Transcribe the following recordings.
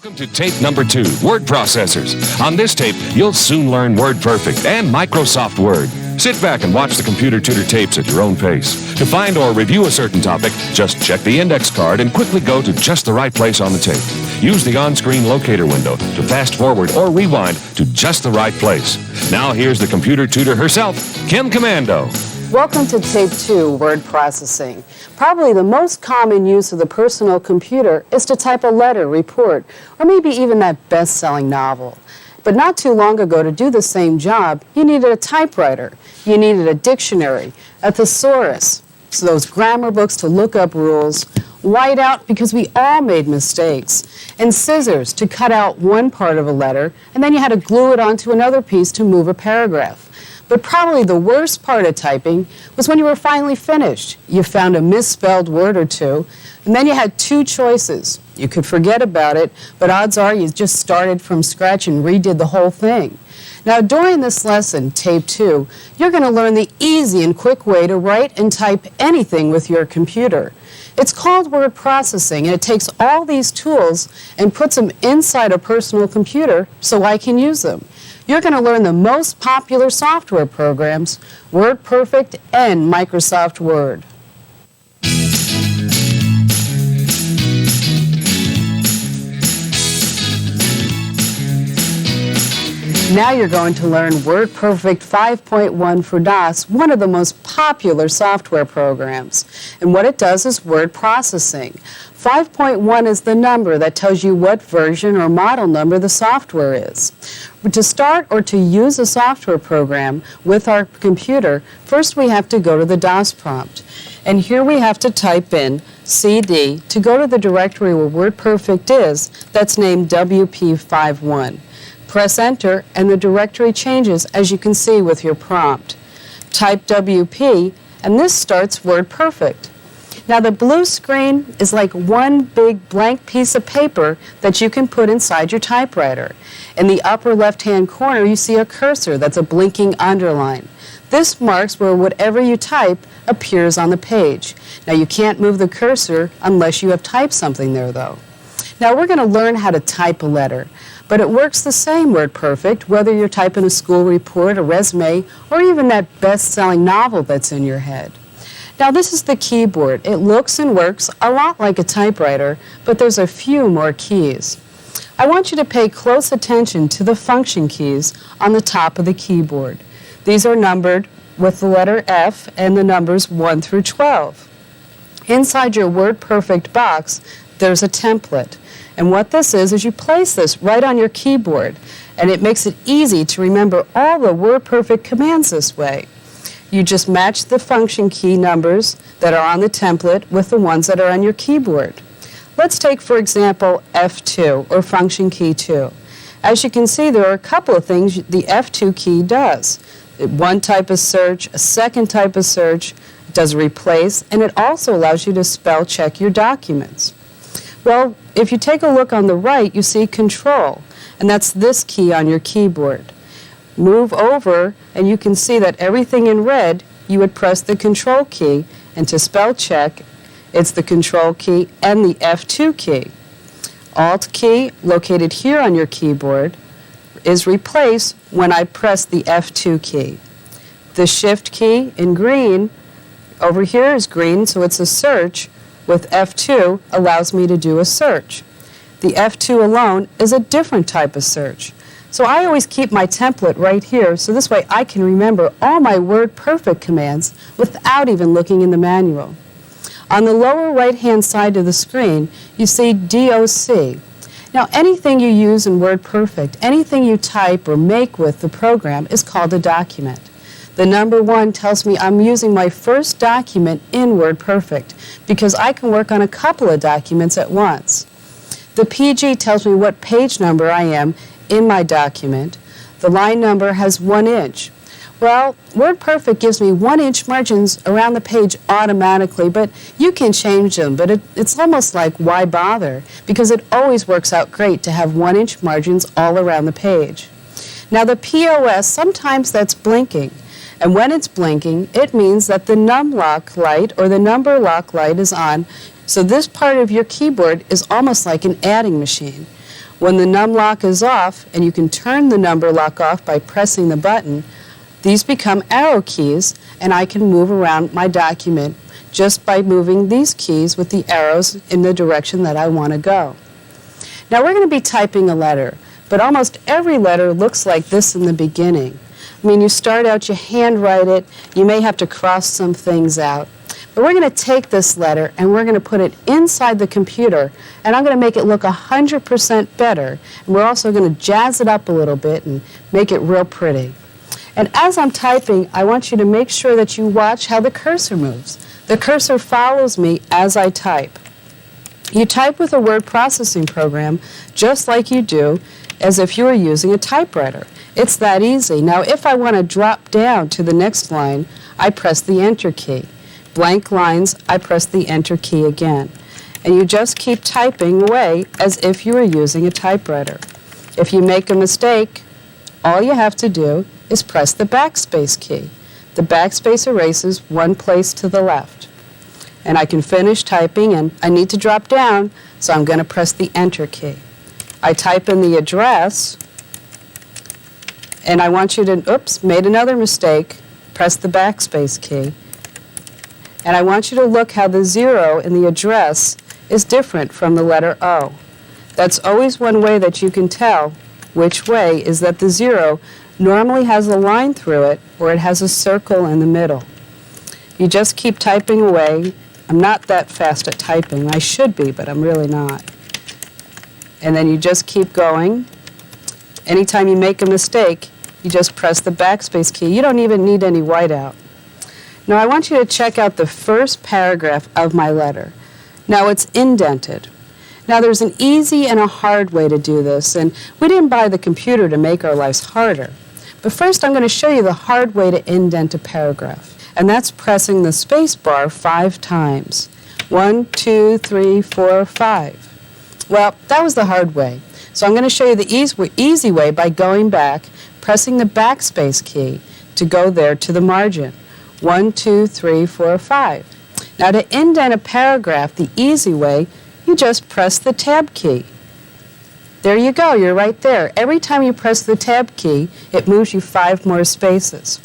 Welcome to tape number 2, Word Processors. On this tape, you'll soon learn WordPerfect and Microsoft Word. Sit back and watch the Computer Tutor tapes at your own pace. To find or review a certain topic, just check the index card and quickly go to just the right place on the tape. Use the on-screen locator window to fast forward or rewind to just the right place. Now here's the Computer Tutor herself, Kim Komando. Welcome to Tape 2, Word Processing. Probably the most common use of the personal computer is to type a letter, report, or maybe even that best-selling novel. But not too long ago, to do the same job, you needed a typewriter, you needed a dictionary, a thesaurus, so those grammar books to look up rules, whiteout because we all made mistakes, and scissors to cut out one part of a letter, and then you had to glue it onto another piece to move a paragraph. But probably the worst part of typing was when you were finally finished. You found a misspelled word or two, and then you had two choices. You could forget about it, but odds are you just started from scratch and redid the whole thing. Now, during this lesson, Tape 2, you're going to learn the easy and quick way to write and type anything with your computer. It's called word processing, and it takes all these tools and puts them inside a personal computer so I can use them. You're going to learn the most popular software programs, WordPerfect and Microsoft Word. Now you're going to learn WordPerfect 5.1 for DOS, one of the most popular software programs. And what it does is word processing. 5.1 is the number that tells you what version or model number the software is. To start or to use a software program with our computer, first we have to go to the DOS prompt. And here we have to type in CD to go to the directory where WordPerfect is, that's named WP51. Press Enter, and the directory changes, as you can see with your prompt. Type WP, and this starts WordPerfect. Now, the blue screen is like one big blank piece of paper that you can put inside your typewriter. In the upper left-hand corner, you see a cursor that's a blinking underline. This marks where whatever you type appears on the page. Now, you can't move the cursor unless you have typed something there, though. Now, we're going to learn how to type a letter. But it works the same, WordPerfect, whether you're typing a school report, a resume, or even that best-selling novel that's in your head. Now, this is the keyboard. It looks and works a lot like a typewriter, but there's a few more keys. I want you to pay close attention to the function keys on the top of the keyboard. These are numbered with the letter F and the numbers 1 through 12. Inside your WordPerfect box, there's a template. And what this is you place this right on your keyboard, and it makes it easy to remember all the WordPerfect commands this way. You just match the function key numbers that are on the template with the ones that are on your keyboard. Let's take, for example, F2, or function key 2. As you can see, there are a couple of things the F2 key does. One type of search, a second type of search, it does replace, and it also allows you to spell check your documents. Well, if you take a look on the right, you see Control, and that's this key on your keyboard. Move over, and you can see that everything in red, you would press the Control key, and to spell check, it's the Control key and the F2 key. Alt key, located here on your keyboard, is replaced when I press the F2 key. The Shift key in green, over here is green, so it's a search. With F2 allows me to do a search. The F2 alone is a different type of search. So I always keep my template right here, so this way I can remember all my WordPerfect commands without even looking in the manual. On the lower right-hand side of the screen, you see DOC. Now, anything you use in WordPerfect, anything you type or make with the program is called a document. The number 1 tells me I'm using my first document in WordPerfect because I can work on a couple of documents at once. The PG tells me what page number I am in my document. The line number has 1 inch. Well, WordPerfect gives me 1-inch margins around the page automatically, but you can change them. But it's almost like, why bother? Because it always works out great to have 1-inch margins all around the page. Now, the POS, sometimes that's blinking. And when it's blinking, it means that the num lock light or the number lock light is on So this part of your keyboard is almost like an adding machine. When the num lock is off, and you can turn the number lock off by pressing the button, these become arrow keys, and I can move around my document just by moving these keys with the arrows in the direction that I want to go. Now we're going to be typing a letter, but almost every letter looks like this in the beginning. I mean, you start out, you handwrite it, you may have to cross some things out. But we're going to take this letter and we're going to put it inside the computer, and I'm going to make it look 100% better. And we're also going to jazz it up a little bit and make it real pretty. And as I'm typing, I want you to make sure that you watch how the cursor moves. The cursor follows me as I type. You type with a word processing program just like you do as if you were using a typewriter. It's that easy. Now, if I want to drop down to the next line, I press the Enter key. Blank lines, I press the Enter key again. And you just keep typing away as if you were using a typewriter. If you make a mistake, all you have to do is press the backspace key. The backspace erases one place to the left. And I can finish typing, and I need to drop down, so I'm going to press the Enter key. I type in the address, and I want you to, oops, made another mistake, press the backspace key. And I want you to look how the 0 in the address is different from the letter O. That's always one way that you can tell which way is that the 0 normally has a line through it, or it has a circle in the middle. You just keep typing away. I'm not that fast at typing. I should be, but I'm really not. And then you just keep going. Anytime you make a mistake, you just press the backspace key. You don't even need any whiteout. Now I want you to check out the first paragraph of my letter. Now it's indented. Now there's an easy and a hard way to do this, and we didn't buy the computer to make our lives harder. But first I'm going to show you the hard way to indent a paragraph, and that's pressing the space bar 5 times. 1, 2, 3, 4, 5. Well, that was the hard way. So I'm going to show you the easy way by going back, pressing the backspace key to go there to the margin. 1, 2, 3, 4, 5. Now to indent a paragraph the easy way, you just press the tab key. There you go, you're right there. Every time you press the tab key, it moves you 5 more spaces.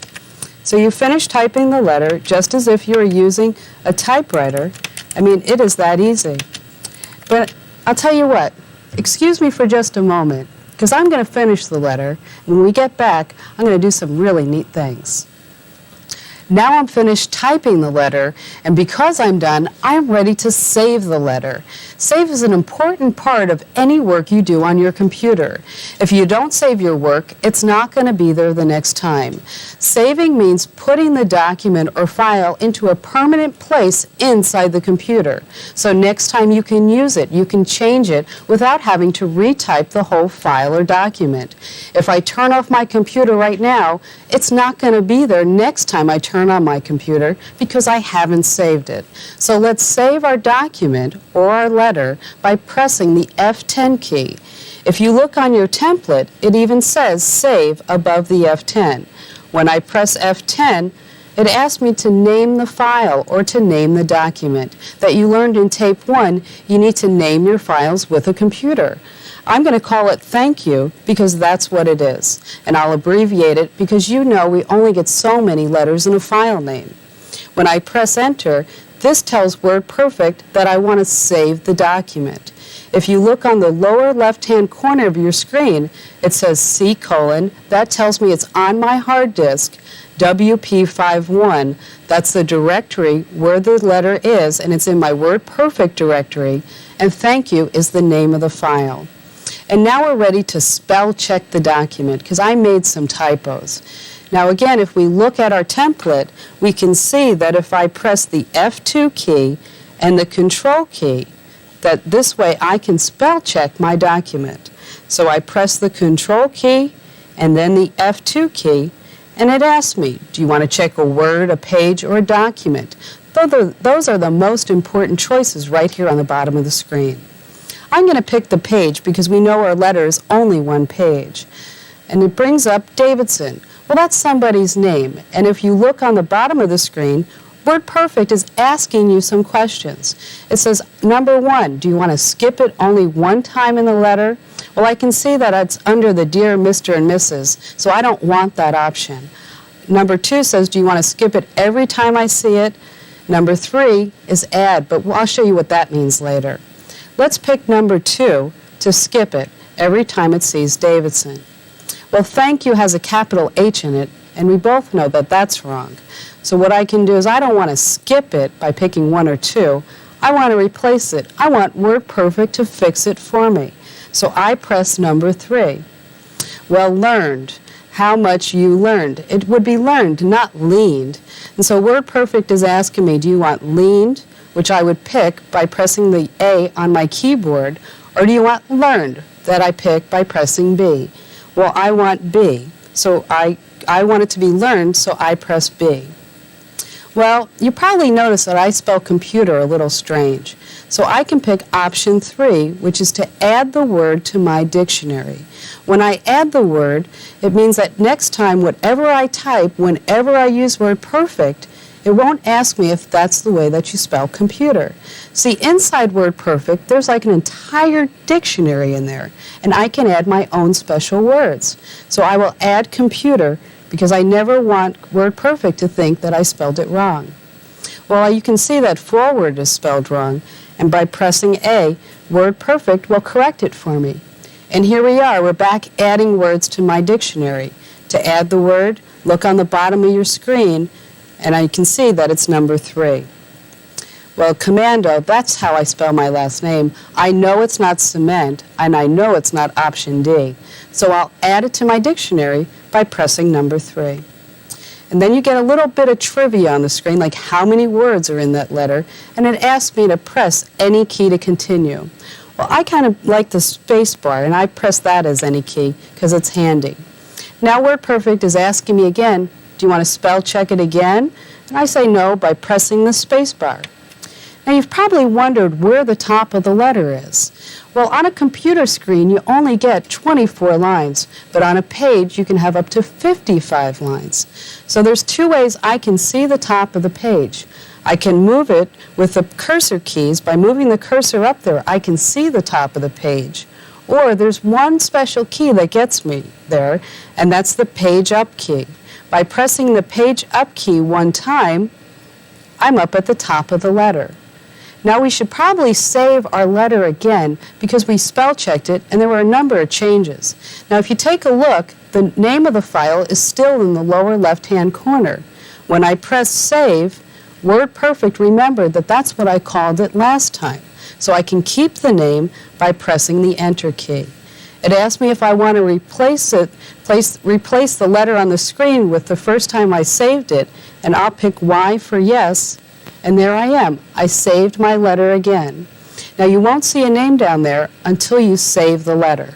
So you finish typing the letter just as if you were using a typewriter. I mean, it is that easy. But I'll tell you what, excuse me for just a moment, because I'm going to finish the letter, and when we get back, I'm going to do some really neat things. Now I'm finished typing the letter, and because I'm done, I'm ready to save the letter. Save is an important part of any work you do on your computer. If you don't save your work, it's not going to be there the next time. Saving means putting the document or file into a permanent place inside the computer. So next time you can use it, you can change it without having to retype the whole file or document. If I turn off my computer right now, it's not going to be there next time I turn on my computer because I haven't saved it. So let's save our document or our letter by pressing the F10 key. If you look on your template, it even says Save above the F10. When I press F10, it asks me to name the file or to name the document. That you learned in Tape 1, you need to name your files with a computer. I'm going to call it Thank You because that's what it is. And I'll abbreviate it because you know we only get so many letters in a file name. When I press Enter, this tells WordPerfect that I want to save the document. If you look on the lower left-hand corner of your screen, it says C:. That tells me it's on my hard disk, WP51. That's the directory where the letter is, and it's in my WordPerfect directory. And Thank You is the name of the file. And now we're ready to spell check the document because I made some typos. Now again, if we look at our template, we can see that if I press the F2 key and the Control key, that this way I can spell check my document. So I press the Control key and then the F2 key, and it asks me, do you want to check a word, a page, or a document? Those are the most important choices right here on the bottom of the screen. I'm going to pick the page because we know our letter is only 1 page. And it brings up Davidson. Well, that's somebody's name. And if you look on the bottom of the screen, WordPerfect is asking you some questions. It says, number 1, do you want to skip it only one time in the letter? Well, I can see that it's under the Dear Mr. and Mrs., so I don't want that option. Number 2 says, do you want to skip it every time I see it? Number 3 is add, but I'll show you what that means later. Let's pick number 2 to skip it every time it sees Davidson. Well, thank you has a capital H in it, and we both know that that's wrong. So what I can do is I don't want to skip it by picking 1 or 2. I want to replace it. I want WordPerfect to fix it for me. So I press number 3. Well, learned. How much you learned. It would be learned, not leaned. And so WordPerfect is asking me, do you want leaned, which I would pick by pressing the A on my keyboard, or do you want learned, that I pick by pressing B? Well, I want B. So I want it to be learned, so I press B. Well, you probably noticed that I spell computer a little strange. So I can pick option 3, which is to add the word to my dictionary. When I add the word, it means that next time, whatever I type, whenever I use WordPerfect, it won't ask me if that's the way that you spell computer. See, inside WordPerfect, there's like an entire dictionary in there, and I can add my own special words. So I will add computer because I never want WordPerfect to think that I spelled it wrong. Well, you can see that forward is spelled wrong, and by pressing A, WordPerfect will correct it for me. And here we are, we're back adding words to my dictionary. To add the word, look on the bottom of your screen, and I can see that it's number 3. Well, Komando, that's how I spell my last name. I know it's not cement, and I know it's not option D. So I'll add it to my dictionary by pressing number 3. And then you get a little bit of trivia on the screen, like how many words are in that letter, and it asks me to press any key to continue. Well, I kind of like the space bar, and I press that as any key because it's handy. Now WordPerfect is asking me again, do you want to spell check it again? And I say no by pressing the space bar. Now you've probably wondered where the top of the letter is. Well, on a computer screen you only get 24 lines, but on a page you can have up to 55 lines. So there's 2 ways I can see the top of the page. I can move it with the cursor keys. By moving the cursor up there, I can see the top of the page. Or there's one special key that gets me there, and that's the page up key. By pressing the page up key one time, I'm up at the top of the letter. Now we should probably save our letter again because we spell checked it and there were a number of changes. Now if you take a look, the name of the file is still in the lower left-hand corner. When I press save, WordPerfect remembered that that's what I called it last time. So I can keep the name by pressing the enter key. It asked me if I want to replace the letter on the screen with the first time I saved it, and I'll pick Y for yes, and there I am. I saved my letter again. Now you won't see a name down there until you save the letter.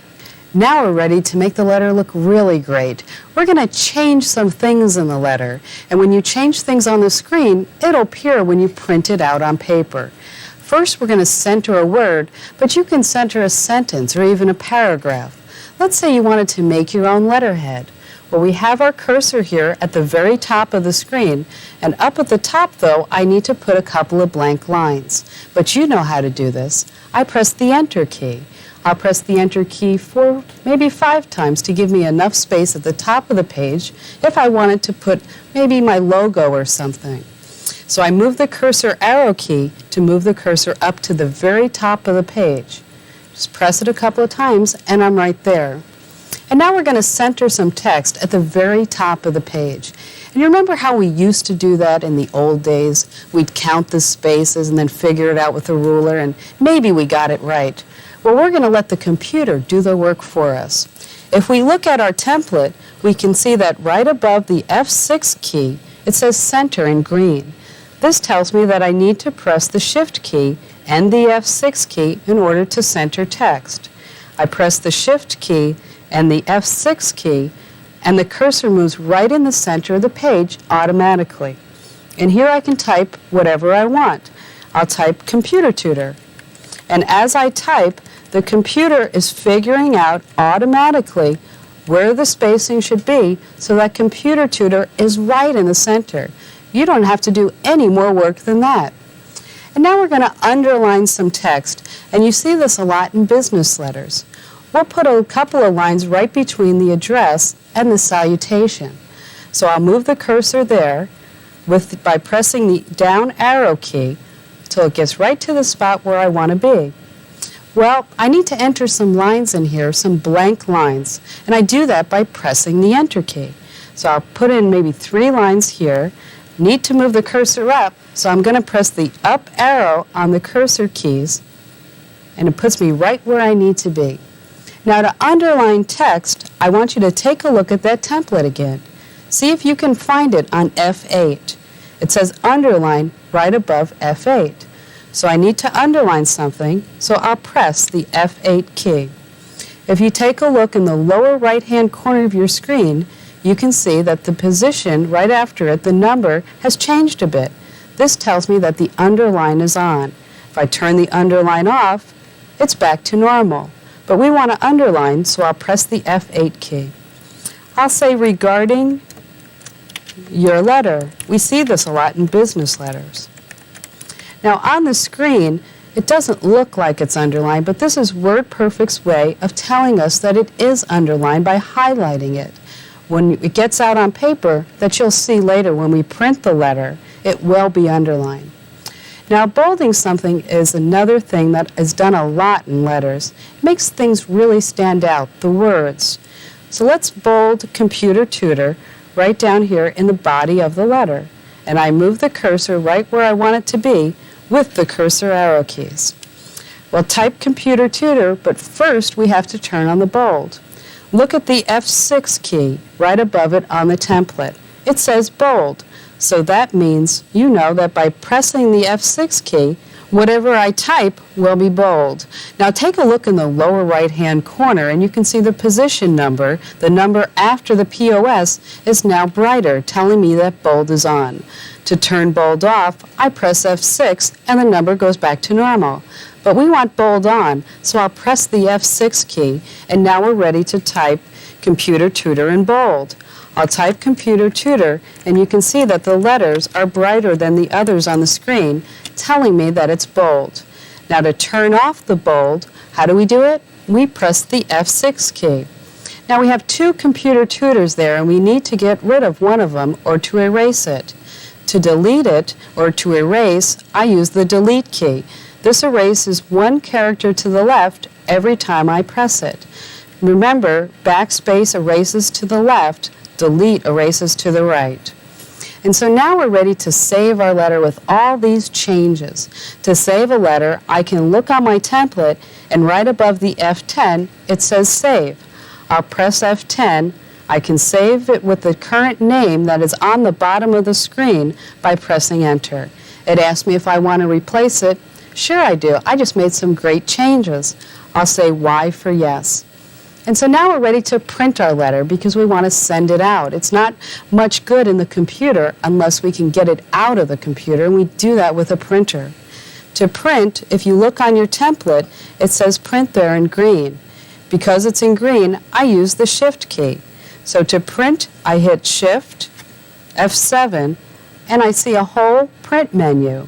Now we're ready to make the letter look really great. We're going to change some things in the letter, and when you change things on the screen, it'll appear when you print it out on paper. First, we're going to center a word, but you can center a sentence or even a paragraph. Let's say you wanted to make your own letterhead. Well, we have our cursor here at the very top of the screen, and up at the top, though, I need to put a couple of blank lines. But you know how to do this. I press the Enter key. I'll press the Enter key 4, maybe 5 times to give me enough space at the top of the page if I wanted to put maybe my logo or something. So I move the cursor arrow key to move the cursor up to the very top of the page. Just press it a couple of times and I'm right there. And now we're going to center some text at the very top of the page. And you remember how we used to do that in the old days? We'd count the spaces and then figure it out with a ruler, and maybe we got it right. Well, we're going to let the computer do the work for us. If we look at our template, we can see that right above the F6 key, it says center in green. This tells me that I need to press the Shift key and the F6 key in order to center text. I press the Shift key and the F6 key, and the cursor moves right in the center of the page automatically. And here I can type whatever I want. I'll type Computer Tutor. And as I type, the computer is figuring out automatically where the spacing should be so that Computer Tutor is right in the center. You don't have to do any more work than that. And now we're going to underline some text, and you see this a lot in business letters. We'll put a couple of lines right between the address and the salutation. So I'll move the cursor there by pressing the down arrow key till it gets right to the spot where I want to be. Well, I need to enter some lines in here, some blank lines, and I do that by pressing the enter key. So I'll put in maybe 3 lines here. Need to move the cursor up, so I'm going to press the up arrow on the cursor keys, and it puts me right where I need to be. Now to underline text, I want you to take a look at that template again. See if you can find it on F8. It says underline right above F8. So I need to underline something, so I'll press the F8 key. If you take a look in the lower right-hand corner of your screen, you can see that the position right after it, the number, has changed a bit. This tells me that the underline is on. If I turn the underline off, it's back to normal. But we want to underline, so I'll press the F8 key. I'll say regarding your letter. We see this a lot in business letters. Now on the screen, it doesn't look like it's underlined, but this is WordPerfect's way of telling us that it is underlined by highlighting it. When it gets out on paper, that you'll see later when we print the letter, it will be underlined. Now, bolding something is another thing that is done a lot in letters. It makes things really stand out, the words. So let's bold Computer Tutor right down here in the body of the letter. And I move the cursor right where I want it to be with the cursor arrow keys. We'll type Computer Tutor, but first we have to turn on the bold. Look at the F6 key right above it on the template. It says bold, so that means you know that by pressing the F6 key, whatever I type will be bold. Now take a look in the lower right-hand corner and you can see the position number. The number after the POS is now brighter, telling me that bold is on. To turn bold off, I press F6 and the number goes back to normal. But we want bold on, so I'll press the F6 key, and now we're ready to type Computer Tutor in bold. I'll type Computer Tutor, and you can see that the letters are brighter than the others on the screen, telling me that it's bold. Now to turn off the bold, how do we do it? We press the F6 key. Now we have 2 Computer Tutors there, and we need to get rid of one of them or to erase it. To delete it or to erase, I use the delete key. This erases 1 character to the left every time I press it. Remember, backspace erases to the left, delete erases to the right. And so now we're ready to save our letter with all these changes. To save a letter, I can look on my template, and right above the F10, it says Save. I'll press F10. I can save it with the current name that is on the bottom of the screen by pressing Enter. It asks me if I want to replace it. Sure I do. I just made some great changes. I'll say Y for yes. And so now we're ready to print our letter because we want to send it out. It's not much good in the computer unless we can get it out of the computer, and we do that with a printer. To print, if you look on your template, it says print there in green. Because it's in green, I use the Shift key. So to print, I hit Shift, F7, and I see a whole print menu.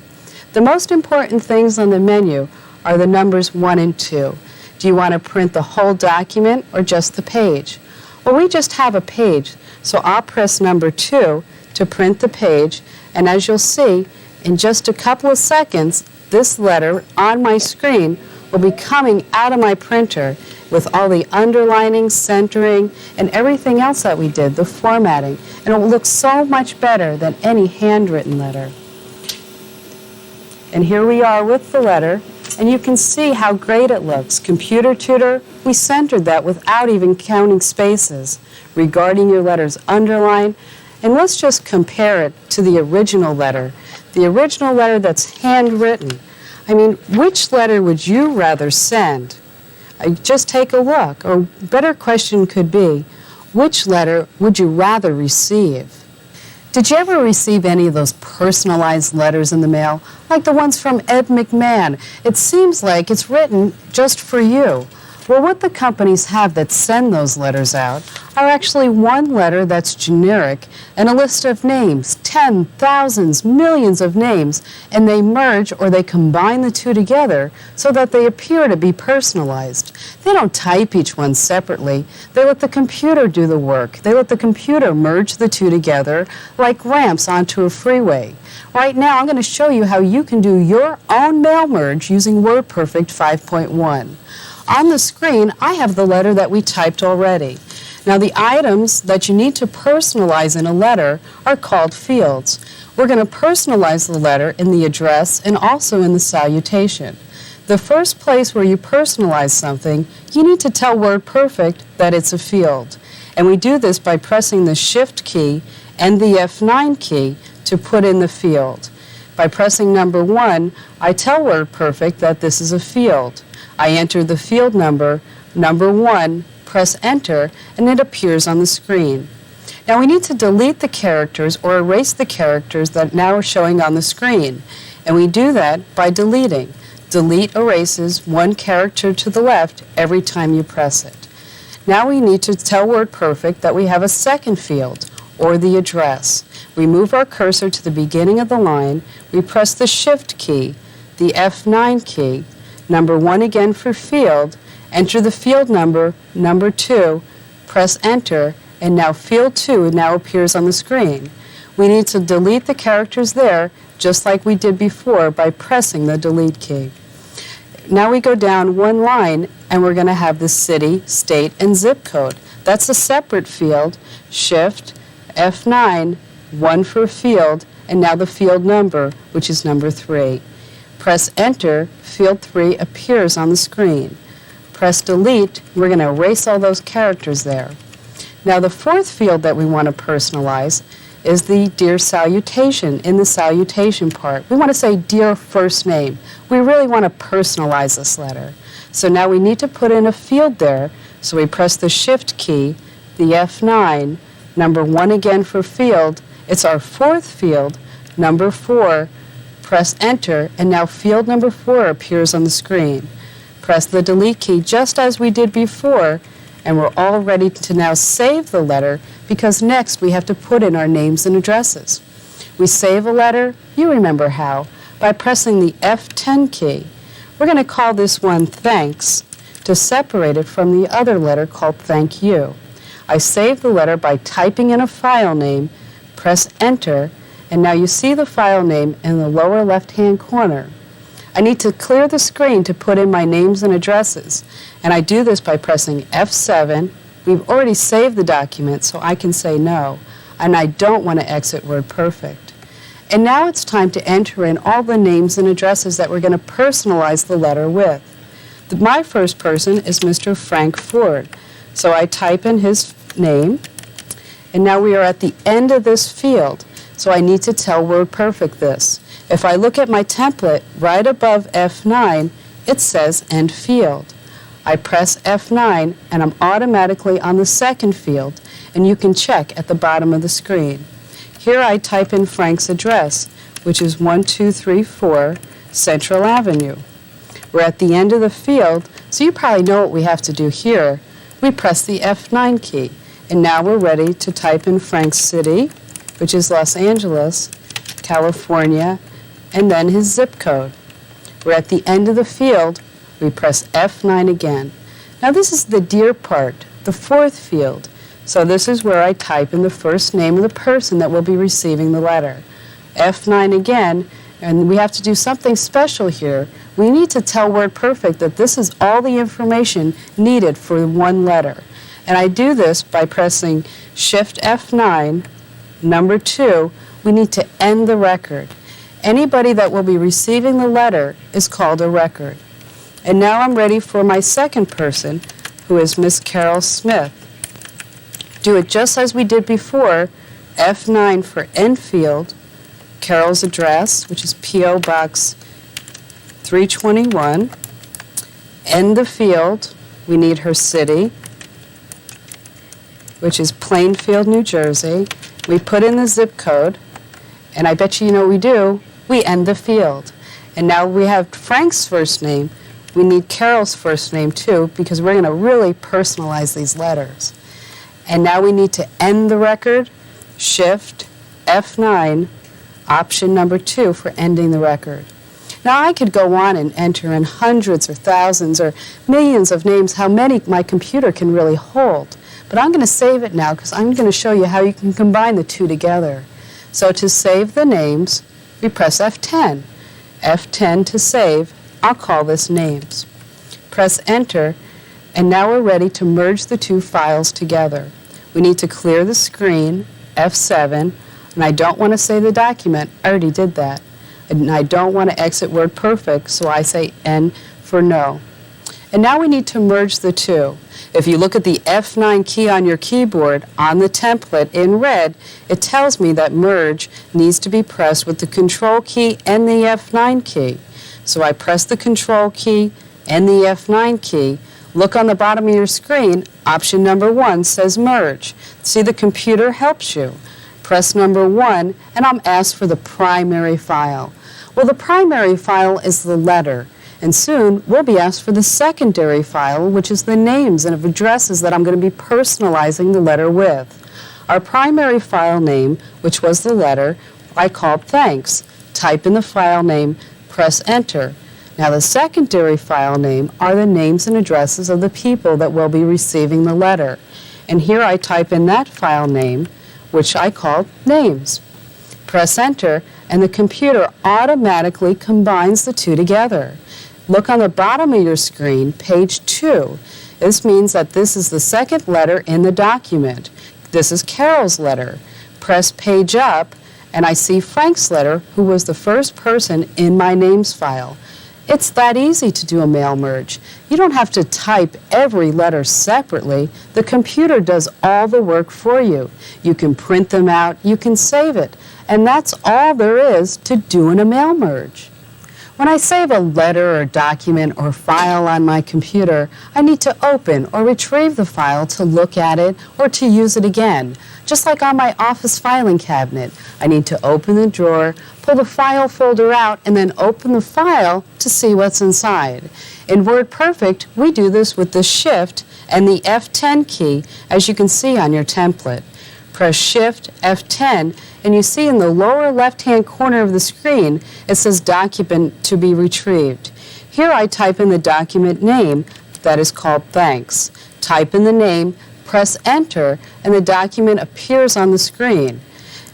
The most important things on the menu are the numbers 1 and 2. Do you want to print the whole document or just the page? Well, we just have a page, so I'll press number 2 to print the page, and as you'll see, in just a couple of seconds, this letter on my screen will be coming out of my printer with all the underlining, centering, and everything else that we did, the formatting, and it will look so much better than any handwritten letter. And here we are with the letter, and you can see how great it looks. Computer Tutor, we centered that without even counting spaces. Regarding your letters, underline, and let's just compare it to the original letter. The original letter that's handwritten. I mean, which letter would you rather send? Just take a look. Or a better question could be, which letter would you rather receive? Did you ever receive any of those personalized letters in the mail, like the ones from Ed McMahon? It seems like it's written just for you. Well, what the companies have that send those letters out are actually one letter that's generic and a list of names, thousands, millions of names, and they merge or they combine the two together so that they appear to be personalized. They don't type each one separately. They let the computer do the work. They let the computer merge the two together like ramps onto a freeway. Right now, I'm going to show you how you can do your own mail merge using WordPerfect 5.1. On the screen, I have the letter that we typed already. Now, the items that you need to personalize in a letter are called fields. We're going to personalize the letter in the address and also in the salutation. The first place where you personalize something, you need to tell WordPerfect that it's a field. And we do this by pressing the Shift key and the F9 key to put in the field. By pressing number 1, I tell WordPerfect that this is a field. I enter the field number 1, press enter, and it appears on the screen. Now we need to delete the characters or erase the characters that now are showing on the screen. And we do that by deleting. Delete erases one character to the left every time you press it. Now we need to tell WordPerfect that we have a second field, or the address. We move our cursor to the beginning of the line, we press the Shift key, the F9 key, number 1 again for field, enter the field number 2, press enter, and now field 2 now appears on the screen. We need to delete the characters there, just like we did before by pressing the delete key. Now we go down one line, and we're going to have the city, state, and zip code. That's a separate field. Shift, F9, 1 for field, and now the field number, which is number 3. Press enter, field 3 appears on the screen. Press delete, we're going to erase all those characters there. Now the fourth field that we want to personalize is the Dear Salutation in the salutation part. We want to say Dear First Name. We really want to personalize this letter. So now we need to put in a field there, so we press the Shift key, the F9, number 1 again for field. It's our fourth field, number 4. Press enter, and now field number 4 appears on the screen. Press the delete key just as we did before, and we're all ready to now save the letter because next we have to put in our names and addresses. We save a letter, you remember how, by pressing the F10 key. We're going to call this one Thanks to separate it from the other letter called Thank You. I save the letter by typing in a file name, press enter, and now you see the file name in the lower left-hand corner. I need to clear the screen to put in my names and addresses, and I do this by pressing F7. We've already saved the document, so I can say no, and I don't want to exit WordPerfect. And now it's time to enter in all the names and addresses that we're going to personalize the letter with. My first person is Mr. Frank Ford, so I type in his name, and now we are at the end of this field, so I need to tell WordPerfect this. If I look at my template, right above F9, it says End Field. I press F9, and I'm automatically on the second field, and you can check at the bottom of the screen. Here I type in Frank's address, which is 1234 Central Avenue. We're at the end of the field, so you probably know what we have to do here. We press the F9 key, and now we're ready to type in Frank's city, which is Los Angeles, California, and then his zip code. We're at the end of the field. We press F9 again. Now this is the Dear part, the fourth field. So this is where I type in the first name of the person that will be receiving the letter. F9 again, and we have to do something special here. We need to tell WordPerfect that this is all the information needed for one letter. And I do this by pressing Shift F9, number 2. We need to end the record. Anybody that will be receiving the letter is called a record. And now I'm ready for my second person, who is Miss Carol Smith. Do it just as we did before, F9 for end field, Carol's address, which is P.O. Box 321. End the field, we need her city, which is Plainfield, New Jersey. We put in the zip code, and I bet you know what we do. We end the field. And now we have Frank's first name. We need Carol's first name too, because we're going to really personalize these letters. And now we need to end the record, Shift, F9, option number 2 for ending the record. Now I could go on and enter in hundreds or thousands or millions of names, how many my computer can really hold. But I'm going to save it now because I'm going to show you how you can combine the two together. So to save the names, we press F10. F10 to save. I'll call this names. Press enter, and now we're ready to merge the two files together. We need to clear the screen, F7, and I don't want to save the document. I already did that. And I don't want to exit WordPerfect, so I say N for no. And now we need to merge the two. If you look at the F9 key on your keyboard on the template in red, it tells me that merge needs to be pressed with the Control key and the F9 key. So I press the Control key and the F9 key. Look on the bottom of your screen, option number 1 says merge. See, the computer helps you. Press number 1, and I'm asked for the primary file. Well, the primary file is the letter, and soon we'll be asked for the secondary file, which is the names and addresses that I'm going to be personalizing the letter with. Our primary file name, which was the letter, I called thanks. Type in the file name, press enter. Now the secondary file name are the names and addresses of the people that will be receiving the letter. And here I type in that file name, which I called names. Press enter, and the computer automatically combines the two together. Look on the bottom of your screen, page 2. This means that this is the second letter in the document. This is Carol's letter. Press page up, and I see Frank's letter, who was the first person in my names file. It's that easy to do a mail merge. You don't have to type every letter separately. The computer does all the work for you. You can print them out, you can save it, and that's all there is to doing a mail merge. When I save a letter or document or file on my computer, I need to open or retrieve the file to look at it or to use it again. Just like on my office filing cabinet, I need to open the drawer, pull the file folder out, and then open the file to see what's inside. In WordPerfect, we do this with the Shift and the F10 key, as you can see on your template. Press Shift, F10, and you see in the lower left-hand corner of the screen, it says Document to be retrieved. Here I type in the document name that is called Thanks. Type in the name, press Enter, and the document appears on the screen.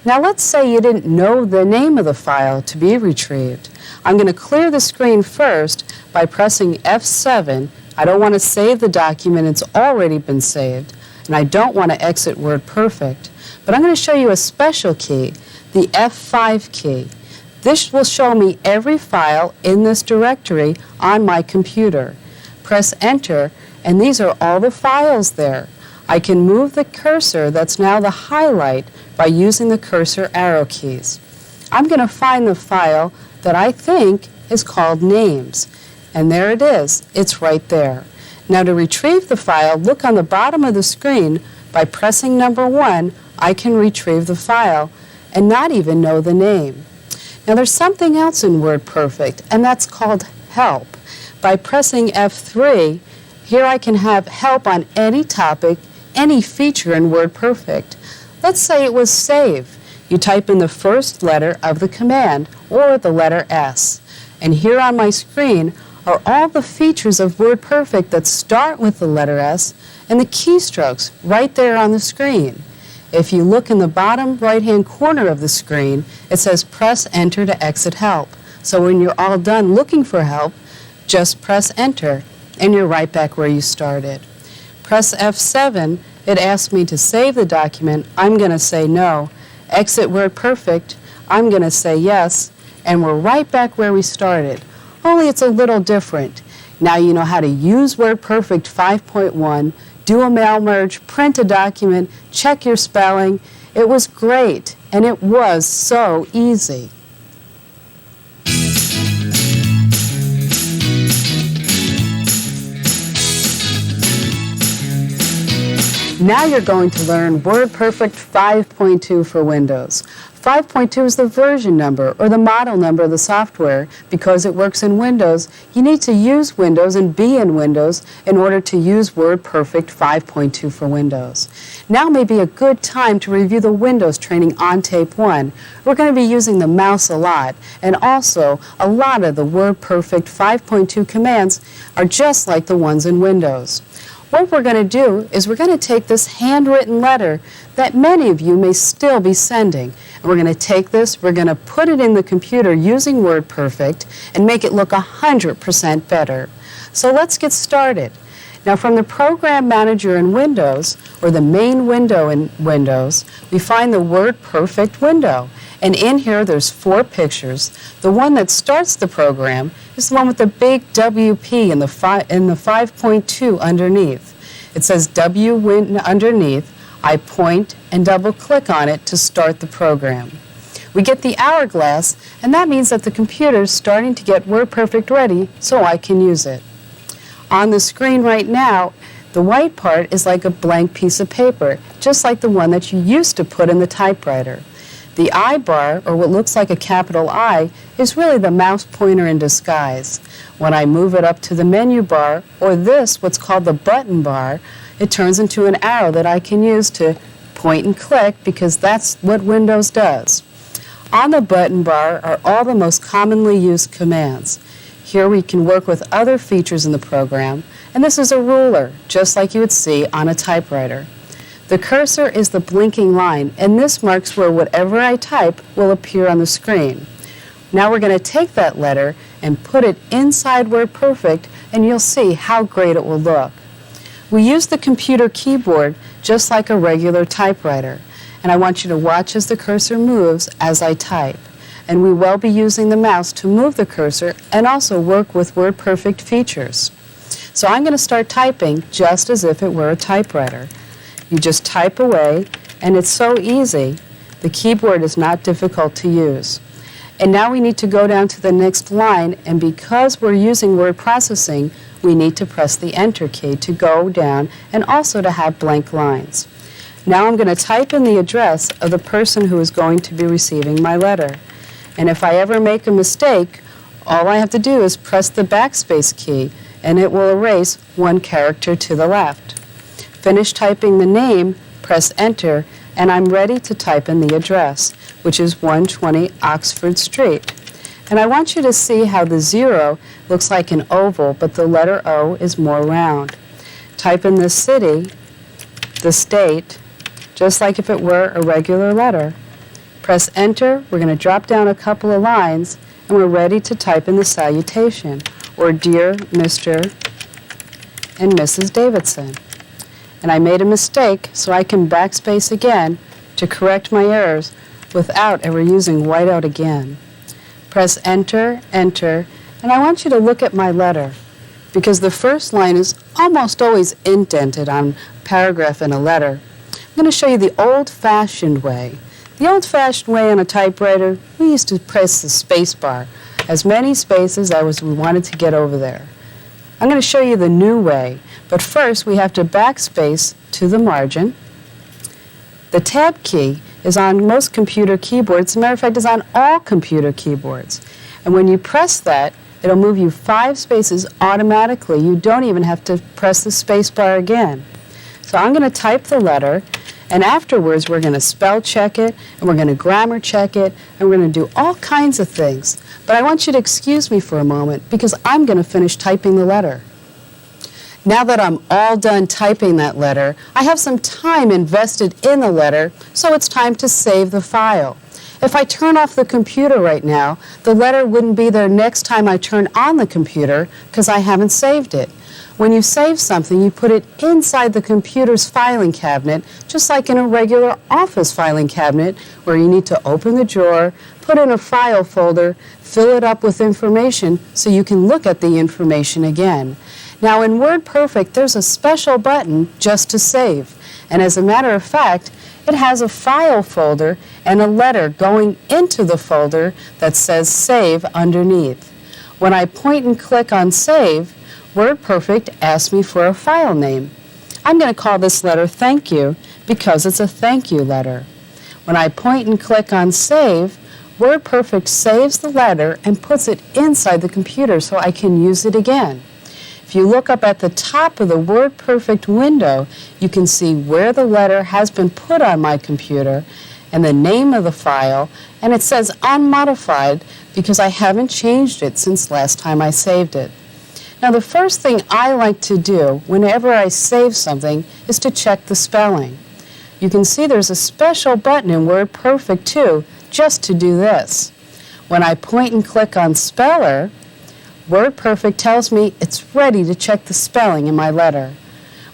Now let's say you didn't know the name of the file to be retrieved. I'm going to clear the screen first by pressing F7. I don't want to save the document, it's already been saved, and I don't want to exit WordPerfect. But I'm going to show you a special key, the F5 key. This will show me every file in this directory on my computer. Press Enter, and these are all the files there. I can move the cursor, that's now the highlight, by using the cursor arrow keys. I'm going to find the file that I think is called Names. And there it is. It's right there. Now to retrieve the file, look on the bottom of the screen. By pressing number 1, I can retrieve the file and not even know the name. Now there's something else in WordPerfect, and that's called Help. By pressing F3, here I can have help on any topic, any feature in WordPerfect. Let's say it was save. You type in the first letter of the command or the letter S. And here on my screen are all the features of WordPerfect that start with the letter S and the keystrokes right there on the screen. If you look in the bottom right-hand corner of the screen, it says press Enter to exit help. So when you're all done looking for help, just press Enter and you're right back where you started. Press F7, it asks me to save the document. I'm going to say no. Exit WordPerfect, I'm going to say yes, and we're right back where we started. Only it's a little different. Now you know how to use WordPerfect 5.1, do a mail merge, print a document, check your spelling. It was great, and it was so easy. Now you're going to learn WordPerfect 5.2 for Windows. 5.2 is the version number or the model number of the software. Because it works in Windows, you need to use Windows and be in Windows in order to use WordPerfect 5.2 for Windows. Now may be a good time to review the Windows training on Tape 1. We're going to be using the mouse a lot, and also a lot of the WordPerfect 5.2 commands are just like the ones in Windows. What we're going to do is we're going to take this handwritten letter that many of you may still be sending. And we're going to take this, we're going to put it in the computer using WordPerfect and make it look 100% better. So let's get started. Now from the Program Manager in Windows, or the main window in Windows, we find the WordPerfect window. And in here there's 4 pictures. The one that starts the program is the one with the big WP in the 5.2 underneath. It says W underneath. I point and double click on it to start the program. We get the hourglass, and that means that the computer is starting to get WordPerfect ready so I can use it. On the screen right now, the white part is like a blank piece of paper, just like the one that you used to put in the typewriter. The I bar, or what looks like a capital I, is really the mouse pointer in disguise. When I move it up to the menu bar, or this, what's called the button bar, it turns into an arrow that I can use to point and click, because that's what Windows does. On the button bar are all the most commonly used commands. Here we can work with other features in the program, and this is a ruler, just like you would see on a typewriter. The cursor is the blinking line, and this marks where whatever I type will appear on the screen. Now we're going to take that letter and put it inside WordPerfect, and you'll see how great it will look. We use the computer keyboard just like a regular typewriter, and I want you to watch as the cursor moves as I type. And we will be using the mouse to move the cursor and also work with WordPerfect features. So I'm going to start typing just as if it were a typewriter. You just type away, and it's so easy. The keyboard is not difficult to use. And now we need to go down to the next line, and because we're using word processing, we need to press the Enter key to go down and also to have blank lines. Now I'm going to type in the address of the person who is going to be receiving my letter. And if I ever make a mistake, all I have to do is press the backspace key, and it will erase 1 character to the left. Finish typing the name, press Enter, and I'm ready to type in the address, which is 120 Oxford Street. And I want you to see how the 0 looks like an oval, but the letter O is more round. Type in the city, the state, just like if it were a regular letter. Press Enter, we're going to drop down a couple of lines, and we're ready to type in the salutation, or Dear Mr. and Mrs. Davidson. And I made a mistake, so I can backspace again to correct my errors without ever using whiteout again. Press Enter, Enter, and I want you to look at my letter, because the first line is almost always indented on a paragraph in a letter. I'm going to show you the old-fashioned way. The old-fashioned way on a typewriter, we used to press the space bar, as many spaces as we wanted to get over there. I'm going to show you the new way, but first we have to backspace to the margin. The Tab key is on most computer keyboards. As a matter of fact, it's on all computer keyboards. And when you press that, it'll move you 5 spaces automatically. You don't even have to press the space bar again. So I'm going to type the letter, and afterwards we're going to spell check it, and we're going to grammar check it, and we're going to do all kinds of things. But I want you to excuse me for a moment, because I'm going to finish typing the letter. Now that I'm all done typing that letter, I have some time invested in the letter, so it's time to save the file. If I turn off the computer right now, the letter wouldn't be there next time I turn on the computer because I haven't saved it. When you save something, you put it inside the computer's filing cabinet, just like in a regular office filing cabinet, where you need to open the drawer, put in a file folder, fill it up with information so you can look at the information again. Now in WordPerfect, there's a special button just to save. And as a matter of fact, it has a file folder and a letter going into the folder that says Save underneath. When I point and click on Save, WordPerfect asks me for a file name. I'm going to call this letter Thank You because it's a thank you letter. When I point and click on Save, WordPerfect saves the letter and puts it inside the computer so I can use it again. If you look up at the top of the WordPerfect window, you can see where the letter has been put on my computer and the name of the file, and it says unmodified because I haven't changed it since last time I saved it. Now, the first thing I like to do whenever I save something is to check the spelling. You can see there's a special button in WordPerfect too, just to do this. When I point and click on Speller, WordPerfect tells me it's ready to check the spelling in my letter.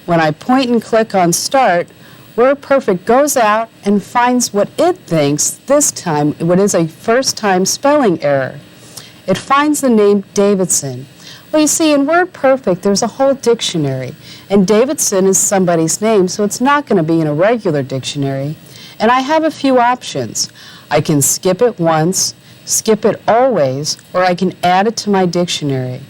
When I point and click on Start, WordPerfect goes out and finds what it thinks this time what is a first-time spelling error. It finds the name Davidson. Well, you see, in WordPerfect, there's a whole dictionary, and Davidson is somebody's name, so it's not going to be in a regular dictionary. And I have a few options. I can skip it once, skip it always, or I can add it to my dictionary.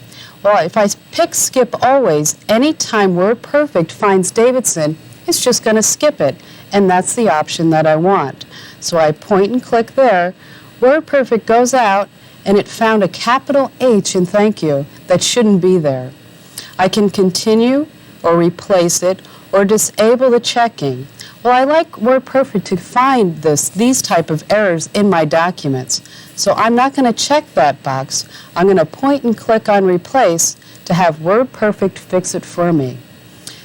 Well, if I pick skip always, anytime WordPerfect finds Davidson, it's just going to skip it, and that's the option that I want. So I point and click there. WordPerfect goes out, and it found a capital H in thank you that shouldn't be there. I can continue or replace it or disable the checking. Well, I like WordPerfect to find these type of errors in my documents. So I'm not going to check that box. I'm going to point and click on replace to have WordPerfect fix it for me.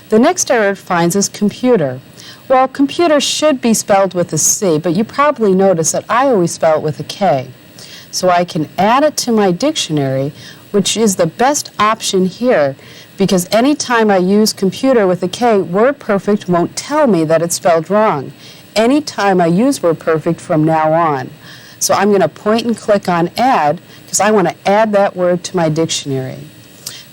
The next error it finds is computer. Well, computer should be spelled with a C, but you probably notice that I always spell it with a K. So I can add it to my dictionary, which is the best option here, because anytime I use computer with a K, WordPerfect won't tell me that it's spelled wrong. Anytime I use WordPerfect from now on. So I'm going to point and click on add, because I want to add that word to my dictionary.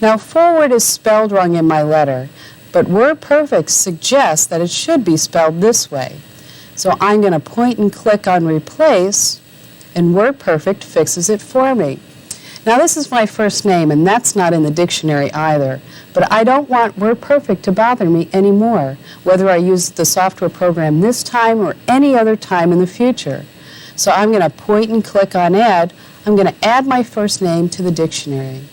Now, forward is spelled wrong in my letter, but WordPerfect suggests that it should be spelled this way. So I'm going to point and click on replace, and WordPerfect fixes it for me. Now, this is my first name, and that's not in the dictionary either, but I don't want WordPerfect to bother me anymore, whether I use the software program this time or any other time in the future. So I'm going to point and click on add. I'm going to add my first name to the dictionary.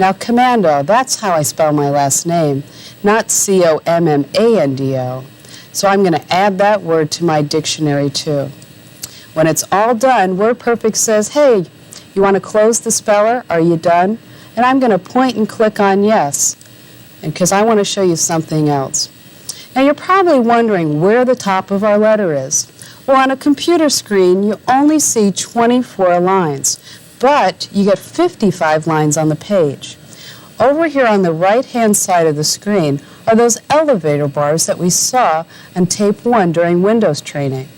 Now, Komando, that's how I spell my last name, not Commando. So I'm going to add that word to my dictionary too. When it's all done, WordPerfect says, hey, you want to close the speller? Are you done? And I'm going to point and click on yes, because I want to show you something else. Now, you're probably wondering where the top of our letter is. Well, on a computer screen, you only see 24 lines, but you get 55 lines on the page. Over here on the right-hand side of the screen are those elevator bars that we saw on tape 1 during Windows training.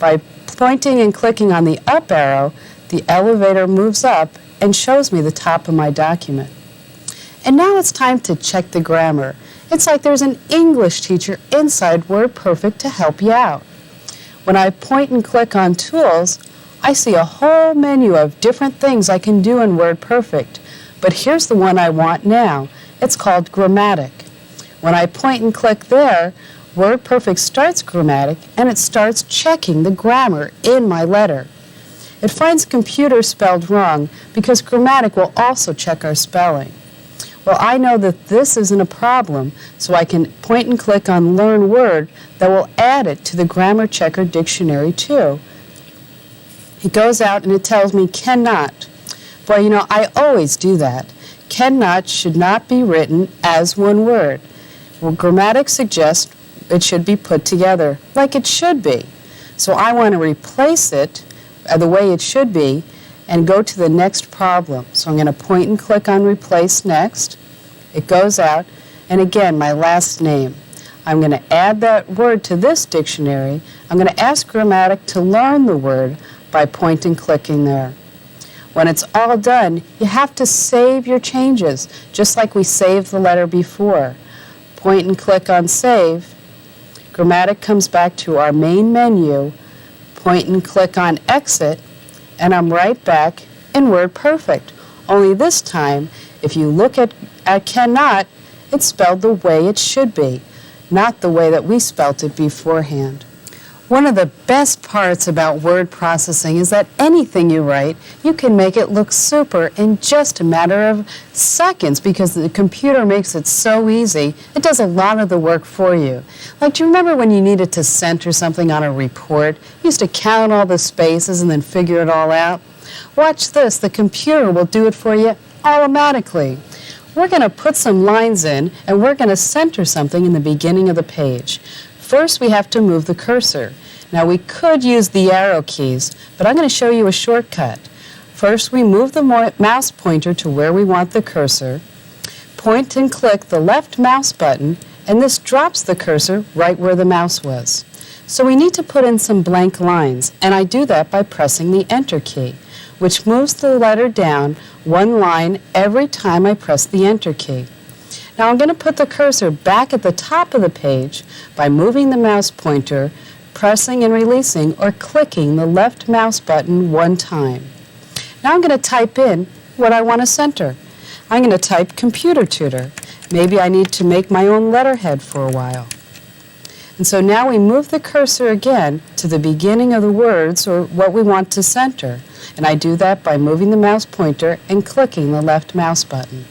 By pointing and clicking on the up arrow, the elevator moves up and shows me the top of my document. And now it's time to check the grammar. It's like there's an English teacher inside WordPerfect to help you out. When I point and click on Tools, I see a whole menu of different things I can do in WordPerfect. But here's the one I want now. It's called Grammatic. When I point and click there, WordPerfect starts Grammatic, and it starts checking the grammar in my letter. It finds computer spelled wrong because Grammatic will also check our spelling. Well, I know that this isn't a problem, so I can point and click on Learn Word that will add it to the Grammar Checker dictionary too. It goes out and it tells me cannot. Well, you know, I always do that. Cannot should not be written as one word. Well, Grammatic suggests it should be put together like it should be. So I want to replace it the way it should be and go to the next problem. So I'm going to point and click on Replace Next. It goes out, and again, my last name. I'm going to add that word to this dictionary. I'm going to ask Grammatic to learn the word by point and clicking there. When it's all done, you have to save your changes, just like we saved the letter before. Point and click on Save. Grammatic comes back to our main menu. Point and click on Exit, and I'm right back in WordPerfect. Only this time, if you look at cannot, it's spelled the way it should be, not the way that we spelt it beforehand. One of the best parts about word processing is that anything you write, you can make it look super in just a matter of seconds because the computer makes it so easy. It does a lot of the work for you. Like, do you remember when you needed to center something on a report? You used to count all the spaces and then figure it all out. Watch this. The computer will do it for you automatically. We're going to put some lines in, and we're going to center something in the beginning of the page. First, we have to move the cursor. Now, we could use the arrow keys, but I'm going to show you a shortcut. First, we move the mouse pointer to where we want the cursor, point and click the left mouse button, and this drops the cursor right where the mouse was. So we need to put in some blank lines, and I do that by pressing the Enter key, which moves the letter down one line every time I press the Enter key. Now I'm going to put the cursor back at the top of the page by moving the mouse pointer, pressing and releasing, or clicking the left mouse button one time. Now I'm going to type in what I want to center. I'm going to type Computer Tutor. Maybe I need to make my own letterhead for a while. And so now we move the cursor again to the beginning of the words or what we want to center. And I do that by moving the mouse pointer and clicking the left mouse button.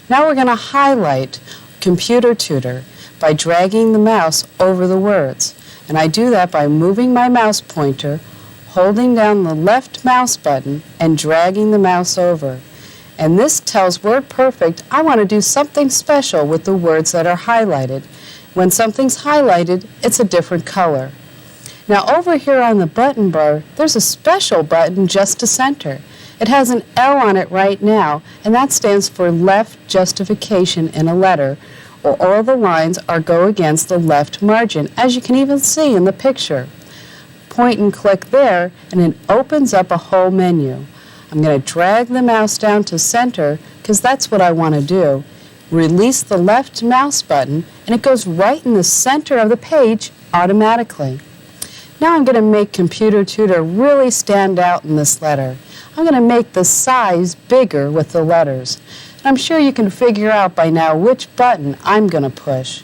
Now we're going to highlight Computer Tutor by dragging the mouse over the words. And I do that by moving my mouse pointer, holding down the left mouse button, and dragging the mouse over. And this tells WordPerfect I want to do something special with the words that are highlighted. When something's highlighted, it's a different color. Now over here on the button bar, there's a special button just to center. It has an L on it right now, and that stands for left justification in a letter, or all the lines are go against the left margin, as you can even see in the picture. Point and click there, and it opens up a whole menu. I'm going to drag the mouse down to center, because that's what I want to do. Release the left mouse button, and it goes right in the center of the page automatically. Now I'm going to make Computer Tutor really stand out in this letter. I'm going to make the size bigger with the letters. And I'm sure you can figure out by now which button I'm going to push.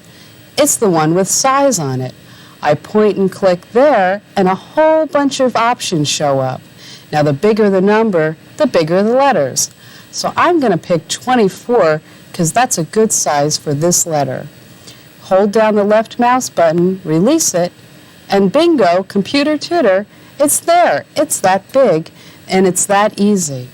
It's the one with size on it. I point and click there, and a whole bunch of options show up. Now the bigger the number, the bigger the letters. So I'm going to pick 24 because that's a good size for this letter. Hold down the left mouse button, release it, and bingo, Computer Tutor, it's there. It's that big, and it's that easy.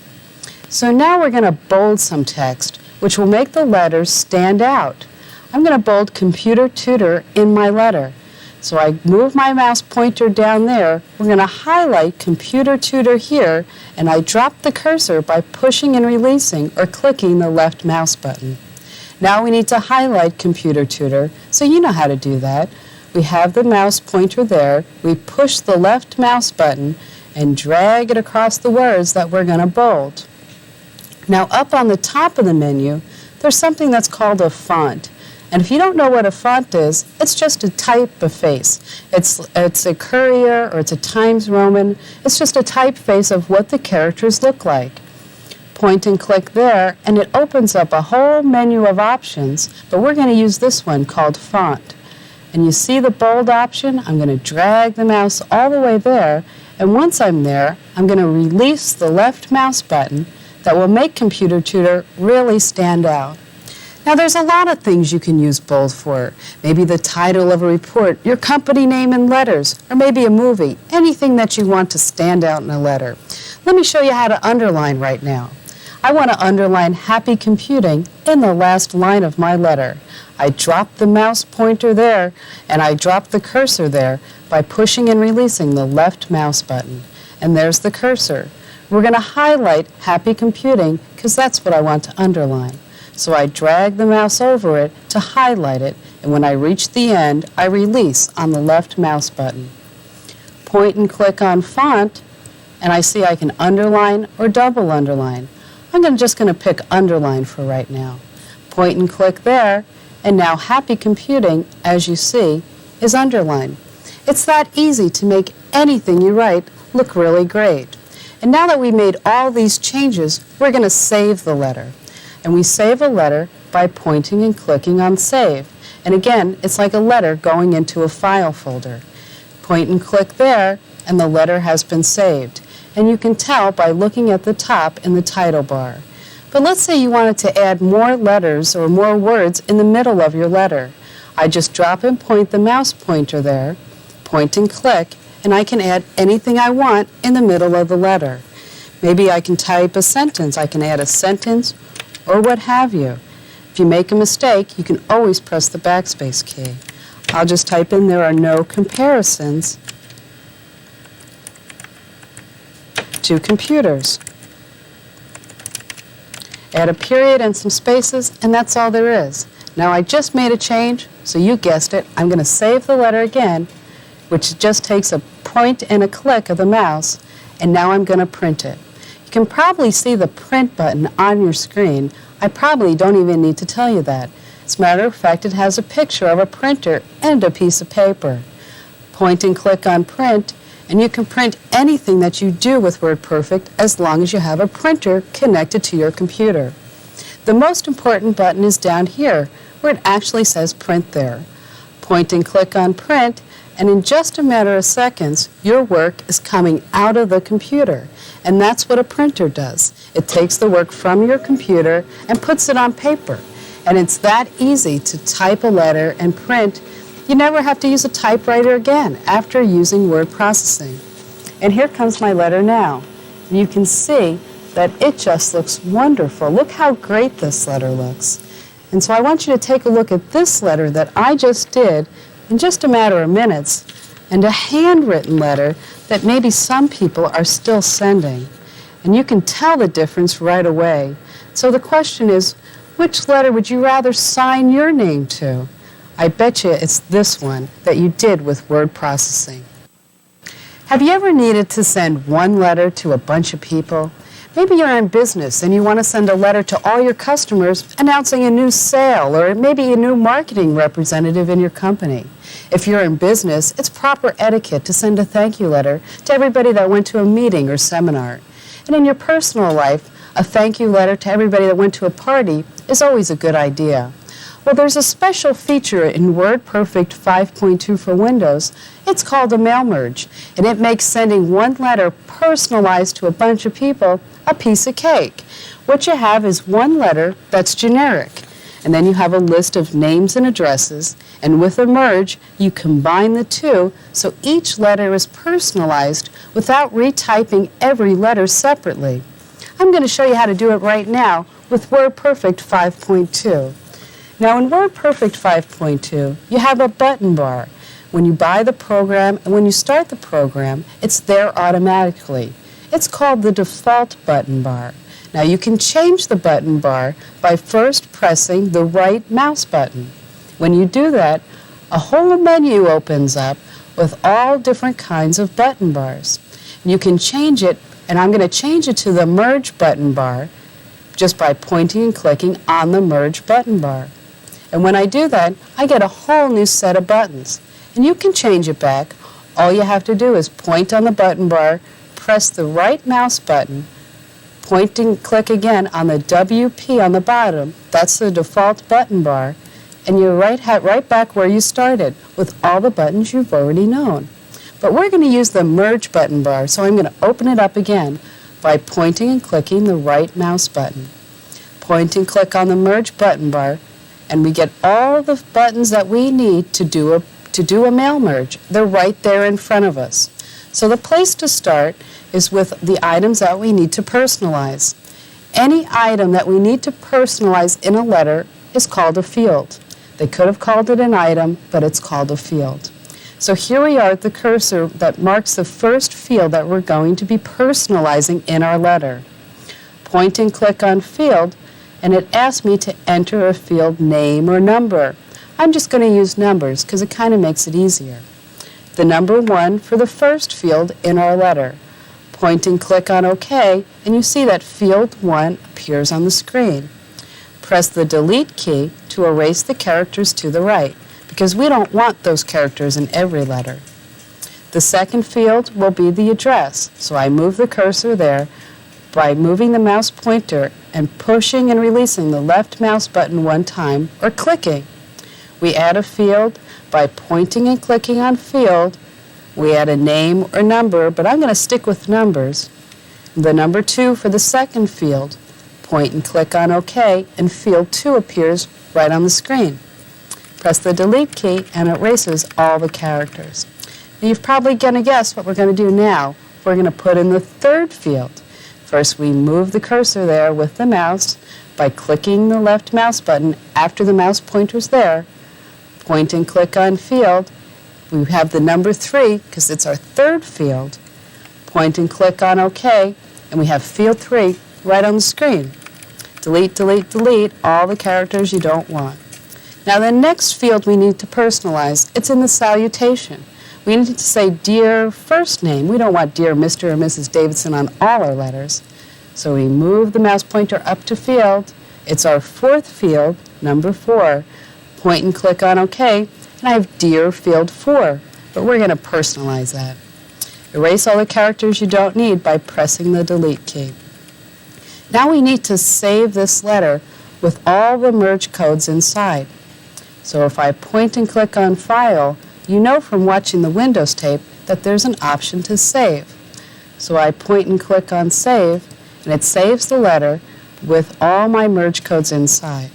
So now we're going to bold some text, which will make the letters stand out. I'm going to bold Computer Tutor in my letter. So I move my mouse pointer down there. We're going to highlight Computer Tutor here, and I drop the cursor by pushing and releasing or clicking the left mouse button. Now we need to highlight Computer Tutor, so you know how to do that. We have the mouse pointer there. We push the left mouse button and drag it across the words that we're going to bold. Now up on the top of the menu, there's something that's called a font. And if you don't know what a font is, it's just a typeface. It's a Courier or it's a Times Roman. It's just a typeface of what the characters look like. Point and click there, and it opens up a whole menu of options, but we're going to use this one called Font. And you see the bold option? I'm going to drag the mouse all the way there, and once I'm there, I'm going to release the left mouse button that will make Computer Tutor really stand out. Now, there's a lot of things you can use bold for. Maybe the title of a report, your company name in letters, or maybe a movie, anything that you want to stand out in a letter. Let me show you how to underline right now. I want to underline happy computing in the last line of my letter. I drop the mouse pointer there, and I drop the cursor there by pushing and releasing the left mouse button. And there's the cursor. We're going to highlight happy computing because that's what I want to underline. So I drag the mouse over it to highlight it, and when I reach the end, I release on the left mouse button. Point and click on Font, and I see I can underline or double underline. I'm just going to pick underline for right now. Point and click there, and now happy computing, as you see, is underlined. It's that easy to make anything you write look really great. And now that we made all these changes, we're going to save the letter. And we save a letter by pointing and clicking on Save. And again, it's like a letter going into a file folder. Point and click there, and the letter has been saved. And you can tell by looking at the top in the title bar. But let's say you wanted to add more letters or more words in the middle of your letter. I just drop and point the mouse pointer there, point and click, and I can add anything I want in the middle of the letter. Maybe I can type a sentence. I can add a sentence or what have you. If you make a mistake, you can always press the backspace key. I'll just type in there are no comparisons to computers. Add a period and some spaces, and that's all there is. Now I just made a change, so you guessed it. I'm going to save the letter again, which just takes a point and a click of the mouse, and now I'm going to print it. You can probably see the print button on your screen. I probably don't even need to tell you that. As a matter of fact, it has a picture of a printer and a piece of paper. Point and click on print, and you can print anything that you do with WordPerfect as long as you have a printer connected to your computer. The most important button is down here, where it actually says print there. Point and click on print, and in just a matter of seconds, your work is coming out of the computer. And that's what a printer does. It takes the work from your computer and puts it on paper. And it's that easy to type a letter and print. You never have to use a typewriter again after using word processing. And here comes my letter now. You can see that it just looks wonderful. Look how great this letter looks. And so I want you to take a look at this letter that I just did in just a matter of minutes, and a handwritten letter that maybe some people are still sending. And you can tell the difference right away. So the question is, which letter would you rather sign your name to? I bet you it's this one that you did with word processing. Have you ever needed to send one letter to a bunch of people? Maybe you're in business and you want to send a letter to all your customers announcing a new sale or maybe a new marketing representative in your company. If you're in business, it's proper etiquette to send a thank you letter to everybody that went to a meeting or seminar. And in your personal life, a thank you letter to everybody that went to a party is always a good idea. Well, there's a special feature in WordPerfect 5.2 for Windows. It's called a mail merge, and it makes sending one letter personalized to a bunch of people a piece of cake. What you have is one letter that's generic, and then you have a list of names and addresses, and with a merge, you combine the two so each letter is personalized without retyping every letter separately. I'm going to show you how to do it right now with WordPerfect 5.2. Now in WordPerfect 5.2, you have a button bar. When you buy the program and when you start the program, it's there automatically. It's called the default button bar. Now you can change the button bar by first pressing the right mouse button. When you do that, a whole menu opens up with all different kinds of button bars. You can change it, and I'm going to change it to the merge button bar just by pointing and clicking on the merge button bar. And when I do that, I get a whole new set of buttons. And you can change it back. All you have to do is point on the button bar, press the right mouse button, point and click again on the WP on the bottom. That's the default button bar. And you're right back where you started with all the buttons you've already known. But we're going to use the merge button bar, so I'm going to open it up again by pointing and clicking the right mouse button. Point and click on the merge button bar, and we get all the buttons that we need to do a mail merge. They're right there in front of us. So the place to start is with the items that we need to personalize. Any item that we need to personalize in a letter is called a field. They could have called it an item, but it's called a field. So here we are at the cursor that marks the first field that we're going to be personalizing in our letter. Point and click on field, and it asks me to enter a field name or number. I'm just going to use numbers because it kind of makes it easier. The number 1 for the first field in our letter. Point and click on OK, and you see that field 1 appears on the screen. Press the delete key to erase the characters to the right, because we don't want those characters in every letter. The second field will be the address, so I move the cursor there by moving the mouse pointer and pushing and releasing the left mouse button one time or clicking. We add a field by pointing and clicking on field, We add a name or number, but I'm going to stick with numbers. The number 2 for the second field. Point and click on OK, and field 2 appears right on the screen. Press the delete key, and it erases all the characters. Now, you're probably going to guess what we're going to do now. We're going to put in the third field. First, we move the cursor there with the mouse by clicking the left mouse button after the mouse pointer's there. Point and click on field. We have the number 3 because it's our third field. Point and click on OK, and we have field 3 right on the screen. Delete, delete, delete all the characters you don't want. Now the next field we need to personalize, it's in the salutation. We need to say dear first name. We don't want dear Mr. or Mrs. Davidson on all our letters. So we move the mouse pointer up to field. It's our fourth field, number 4. Point and click on OK, and I have dear field 4, but we're going to personalize that. Erase all the characters you don't need by pressing the delete key. Now we need to save this letter with all the merge codes inside. So if I point and click on File, you know from watching the Windows tape that there's an option to save. So I point and click on Save, and it saves the letter with all my merge codes inside.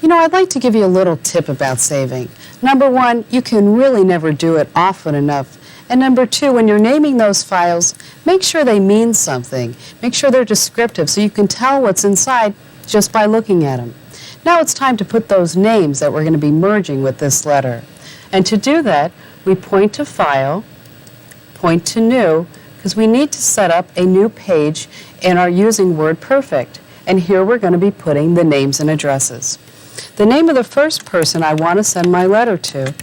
You know, I'd like to give you a little tip about saving. Number 1, you can really never do it often enough. And number 2, when you're naming those files, make sure they mean something. Make sure they're descriptive so you can tell what's inside just by looking at them. Now it's time to put those names that we're going to be merging with this letter. And to do that, we point to File, point to New, because we need to set up a new page and are using WordPerfect. And here we're going to be putting the names and addresses. The name of the first person I want to send my letter to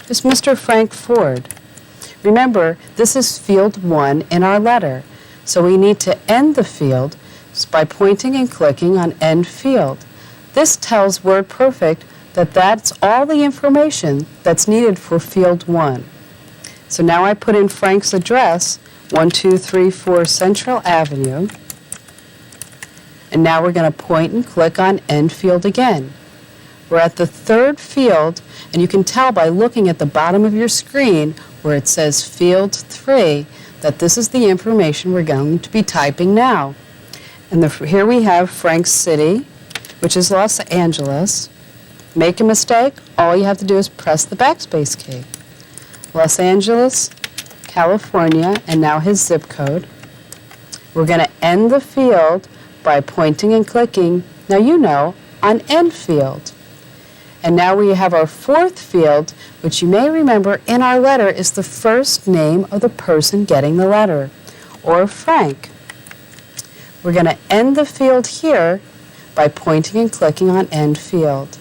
is Mr. Frank Ford. Remember, this is field 1 in our letter, so we need to end the field by pointing and clicking on End Field. This tells WordPerfect that that's all the information that's needed for field 1. So now I put in Frank's address, 1234 Central Avenue, and now we're going to point and click on End Field again. We're at the third field, and you can tell by looking at the bottom of your screen where it says Field 3 that this is the information we're going to be typing now. And here we have Frank's city, which is Los Angeles. Make a mistake, all you have to do is press the backspace key. Los Angeles, California, and now his zip code. We're going to end the field by pointing and clicking, now you know, on End Field. And now we have our fourth field, which you may remember in our letter is the first name of the person getting the letter, or Frank. We're going to end the field here by pointing and clicking on End Field.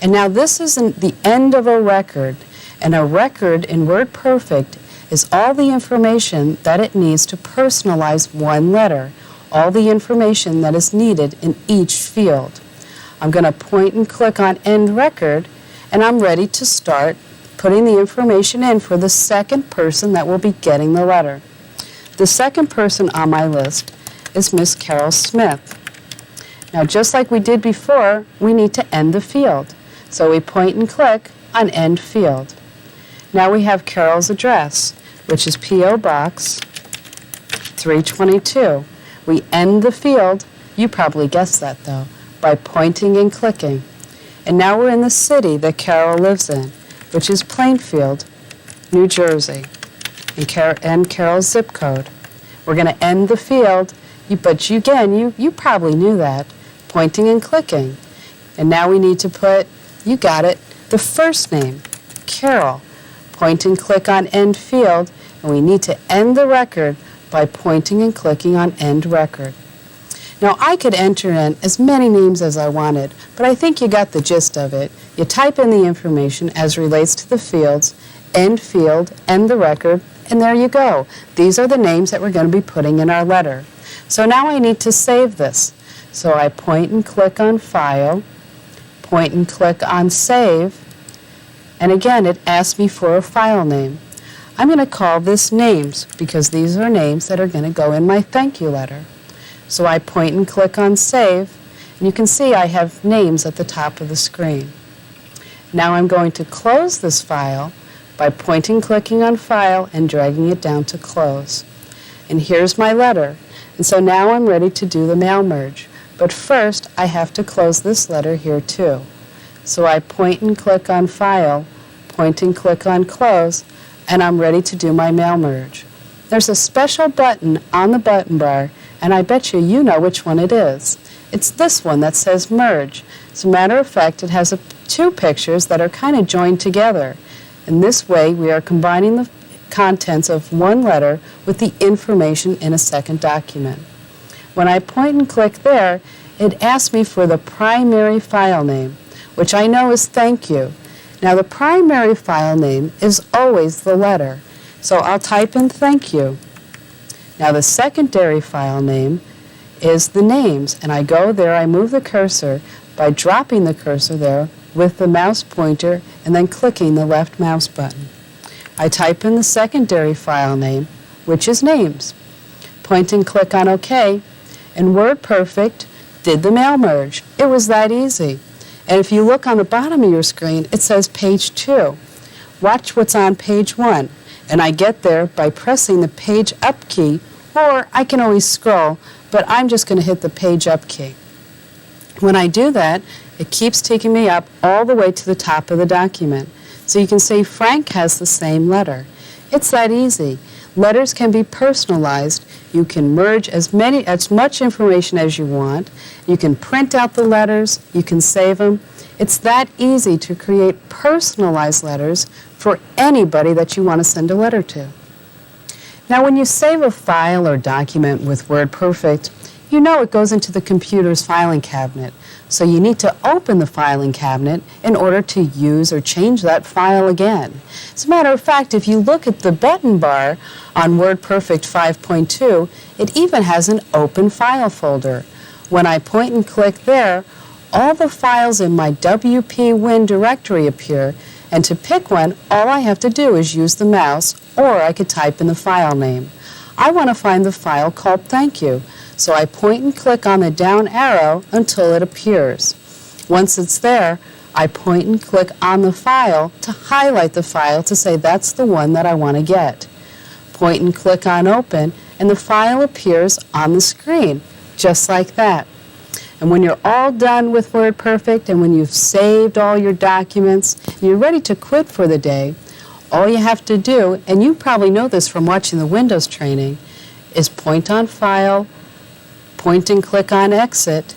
And now this isn't the end of a record, and a record in WordPerfect is all the information that it needs to personalize one letter, all the information that is needed in each field. I'm going to point and click on End Record, and I'm ready to start putting the information in for the second person that will be getting the letter. The second person on my list is Miss Carol Smith. Now, just like we did before, we need to end the field. So we point and click on End Field. Now we have Carol's address, which is P.O. Box 322. We end the field, you probably guessed that though, by pointing and clicking. And now we're in the city that Carol lives in, which is Plainfield, New Jersey, and Carol's zip code. We're going to end the field, but you probably knew that, pointing and clicking. And now we need to put, you got it, the first name, Carol. Point and click on End Field, and we need to end the record by pointing and clicking on End Record. Now, I could enter in as many names as I wanted, but I think you got the gist of it. You type in the information as relates to the fields, End Field, end the record, and there you go. These are the names that we're going to be putting in our letter. So now I need to save this. So I point and click on File, point and click on Save, and again, it asks me for a file name. I'm going to call this Names because these are names that are going to go in my thank you letter. So I point and click on Save, and you can see I have names at the top of the screen. Now I'm going to close this file by clicking on File and dragging it down to Close. And here's my letter. And so now I'm ready to do the mail merge. But first, I have to close this letter here too. So I click on File, click on Close, and I'm ready to do my mail merge. There's a special button on the button bar, and I bet you know which one it is. It's this one that says Merge. As a matter of fact, it has two pictures that are kind of joined together. In this way, we are combining the contents of one letter with the information in a second document. When I click there, it asks me for the primary file name, which I know is thank you. Now the primary file name is always the letter, so I'll type in thank you. Now the secondary file name is the names, and I go there, I move the cursor by dropping the cursor there with the mouse pointer and then clicking the left mouse button. I type in the secondary file name, which is names. Click on OK, and WordPerfect did the mail merge. It was that easy. And if you look on the bottom of your screen, it says page 2. Watch what's on page 1. And I get there by pressing the page up key, or I can always scroll, but I'm just going to hit the page up key. When I do that, it keeps taking me up all the way to the top of the document. So you can see Frank has the same letter. It's that easy. Letters can be personalized. You can merge as much information as you want. You can print out the letters. You can save them. It's that easy to create personalized letters for anybody that you want to send a letter to. Now, when you save a file or document with WordPerfect, you know it goes into the computer's filing cabinet. So you need to open the filing cabinet in order to use or change that file again. As a matter of fact, if you look at the button bar on WordPerfect 5.2, it even has an open file folder. When I click there, all the files in my WP-Win directory appear, and to pick one, all I have to do is use the mouse, or I could type in the file name. I want to find the file called Thank You, so I click on the down arrow until it appears. Once it's there, I click on the file to highlight the file to say that's the one that I want to get. Click on Open, and the file appears on the screen, just like that. And when you're all done with WordPerfect and when you've saved all your documents and you're ready to quit for the day, all you have to do, and you probably know this from watching the Windows training, is point on File, click on Exit,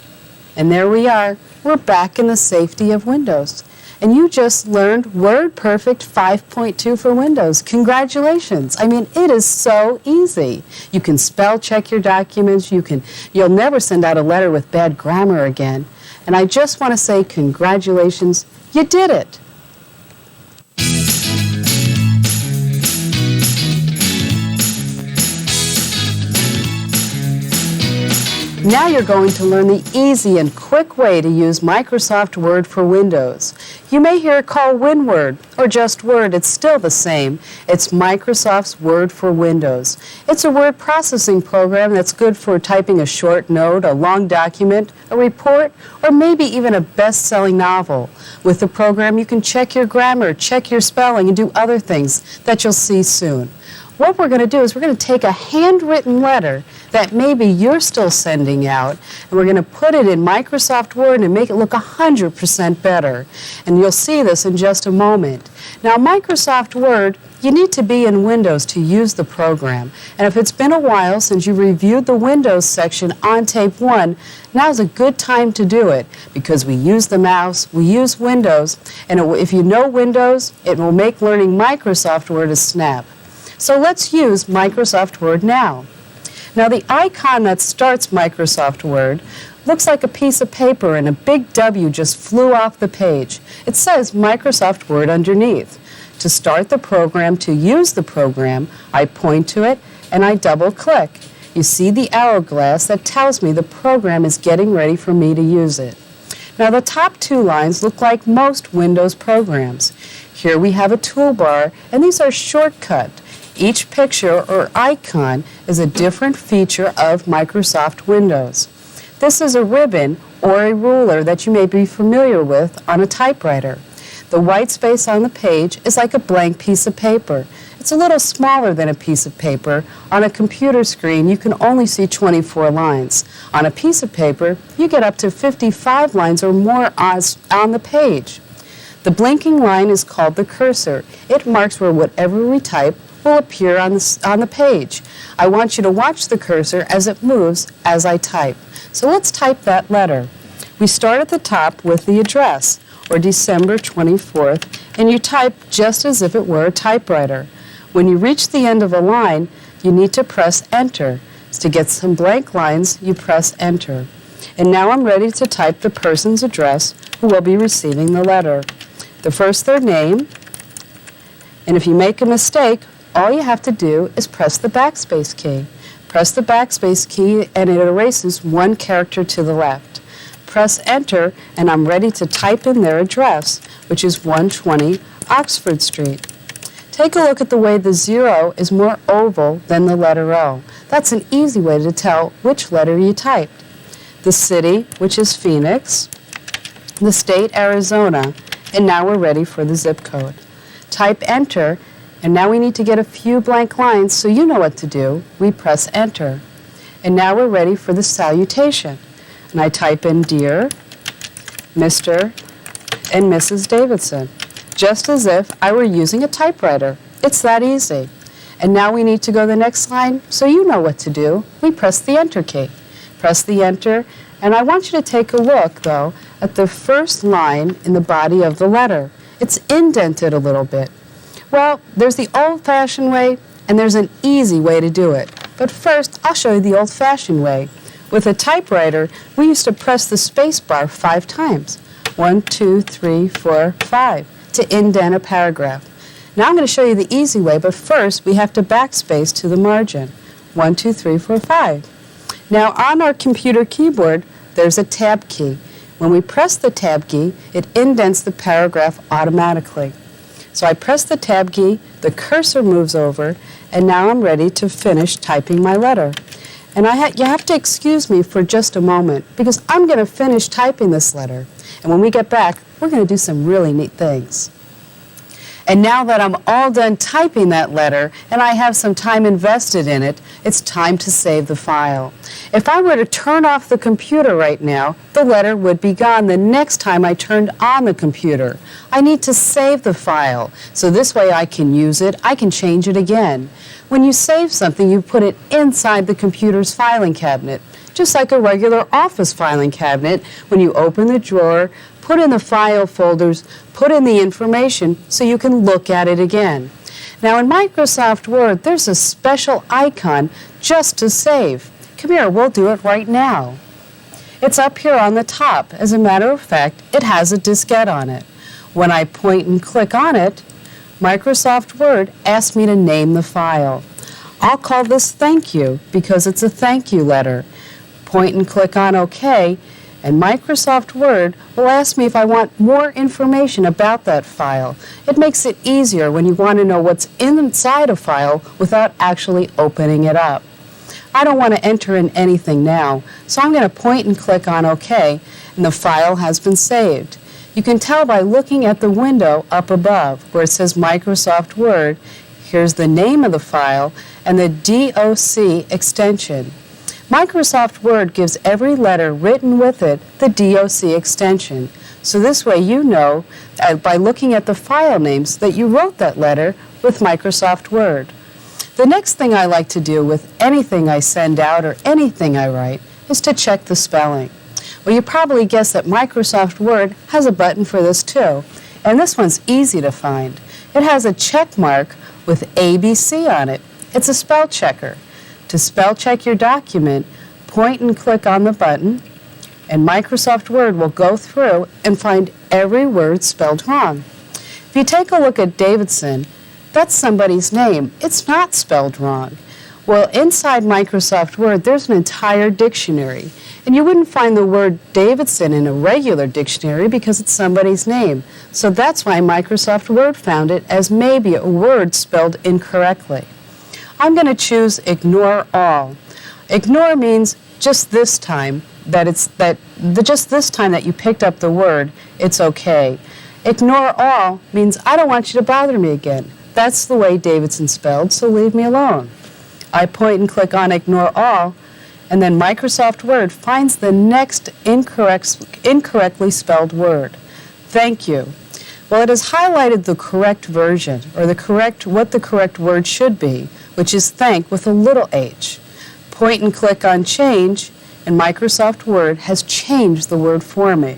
and there we are. We're back in the safety of Windows. And you just learned WordPerfect 5.2 for Windows. Congratulations. I mean, it is so easy. You can spell check your documents. You'll never send out a letter with bad grammar again. And I just want to say congratulations. You did it. Now you're going to learn the easy and quick way to use Microsoft Word for Windows. You may hear it called WinWord or just Word. It's still the same. It's Microsoft's Word for Windows. It's a word processing program that's good for typing a short note, a long document, a report, or maybe even a best-selling novel. With the program, you can check your grammar, check your spelling, and do other things that you'll see soon. What we're going to do is we're going to take a handwritten letter that maybe you're still sending out, and we're going to put it in Microsoft Word and make it look 100% better. And you'll see this in just a moment. Now, Microsoft Word, you need to be in Windows to use the program. And if it's been a while since you reviewed the Windows section on tape 1, now's a good time to do it because we use the mouse, we use Windows, and if you know Windows, it will make learning Microsoft Word a snap. So let's use Microsoft Word now. Now the icon that starts Microsoft Word looks like a piece of paper and a big W just flew off the page. It says Microsoft Word underneath. To start the program, to use the program, I point to it and I double click. You see the hourglass that tells me the program is getting ready for me to use it. Now the top two lines look like most Windows programs. Here we have a toolbar, and these are shortcuts. Each picture or icon is a different feature of Microsoft Windows. This is a ribbon or a ruler that you may be familiar with on a typewriter. The white space on the page is like a blank piece of paper. It's a little smaller than a piece of paper. On a computer screen, you can only see 24 lines. On a piece of paper, you get up to 55 lines or more on the page. The blinking line is called the cursor. It marks where whatever we type will appear on the page. I want you to watch the cursor as it moves as I type. So let's type that letter. We start at the top with the address, or December 24th, and you type just as if it were a typewriter. When you reach the end of a line, you need to press Enter. To get some blank lines, you press Enter. And now I'm ready to type the person's address who will be receiving the letter. First their name, and if you make a mistake, all you have to do is press the backspace key. Press the backspace key and it erases one character to the left. Press Enter and I'm ready to type in their address, which is 120 Oxford Street. Take a look at the way the 0 is more oval than the letter O. That's an easy way to tell which letter you typed. The city, which is Phoenix, the state, Arizona, and now we're ready for the zip code. Type Enter, and now we need to get a few blank lines so you know what to do. We press Enter. And now we're ready for the salutation. And I type in Dear Mr. and Mrs. Davidson, just as if I were using a typewriter. It's that easy. And now we need to go to the next line so you know what to do. We press the Enter key. Press the Enter, and I want you to take a look, though, at the first line in the body of the letter. It's indented a little bit. Well, there's the old-fashioned way, and there's an easy way to do it. But first, I'll show you the old-fashioned way. With a typewriter, we used to press the space bar 5 times. 1, 2, 3, 4, 5, to indent a paragraph. Now I'm going to show you the easy way, but first we have to backspace to the margin. 1, 2, 3, 4, 5. Now on our computer keyboard, there's a tab key. When we press the tab key, it indents the paragraph automatically. So I press the tab key, the cursor moves over, and now I'm ready to finish typing my letter. And you have to excuse me for just a moment because I'm going to finish typing this letter. And when we get back, we're going to do some really neat things. And now that I'm all done typing that letter and I have some time invested in it, it's time to save the file. If I were to turn off the computer right now, the letter would be gone the next time I turned on the computer. I need to save the file, so this way I can use it, I can change it again. When you save something, you put it inside the computer's filing cabinet, just like a regular office filing cabinet. When you open the drawer, put in the file folders, put in the information so you can look at it again. Now in Microsoft Word, there's a special icon just to save. Come here, we'll do it right now. It's up here on the top. As a matter of fact, it has a diskette on it. When I point and click on it, Microsoft Word asks me to name the file. I'll call this Thank You because it's a thank you letter. Point and click on OK, and Microsoft Word will ask me if I want more information about that file. It makes it easier when you want to know what's inside a file without actually opening it up. I don't want to enter in anything now, so I'm going to point and click on OK, and the file has been saved. You can tell by looking at the window up above where it says Microsoft Word. Here's the name of the file and the DOC extension. Microsoft Word gives every letter written with it the DOC extension. So this way you know, by looking at the file names, that you wrote that letter with Microsoft Word. The next thing I like to do with anything I send out or anything I write is to check the spelling. Well, you probably guessed that Microsoft Word has a button for this too, and this one's easy to find. It has a check mark with ABC on it. It's a spell checker. To spell check your document, point and click on the button, and Microsoft Word will go through and find every word spelled wrong. If you take a look at Davidson, that's somebody's name. It's not spelled wrong. Well, inside Microsoft Word, there's an entire dictionary. And you wouldn't find the word Davidson in a regular dictionary because it's somebody's name. So that's why Microsoft Word found it as maybe a word spelled incorrectly. I'm going to choose Ignore All. Ignore means just this time that you picked up the word, it's okay. Ignore all means I don't want you to bother me again. That's the way Davidson spelled, so leave me alone. I point and click on Ignore All, and then Microsoft Word finds the next incorrectly spelled word. Thank you. Well, it has highlighted the correct version, or what the correct word should be, which is thank with a little h. Point and click on Change, and Microsoft Word has changed the word for me.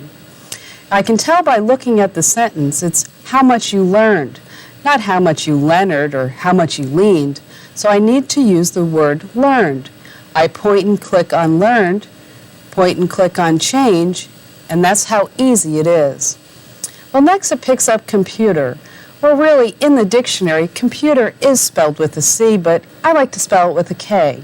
I can tell by looking at the sentence it's how much you learned, not how much you Leonard or how much you leaned. So I need to use the word learned. I point and click on Learned, point and click on Change, and that's how easy it is. Well, next it picks up Computer. Well, really, in the dictionary, computer is spelled with a C, but I like to spell it with a K.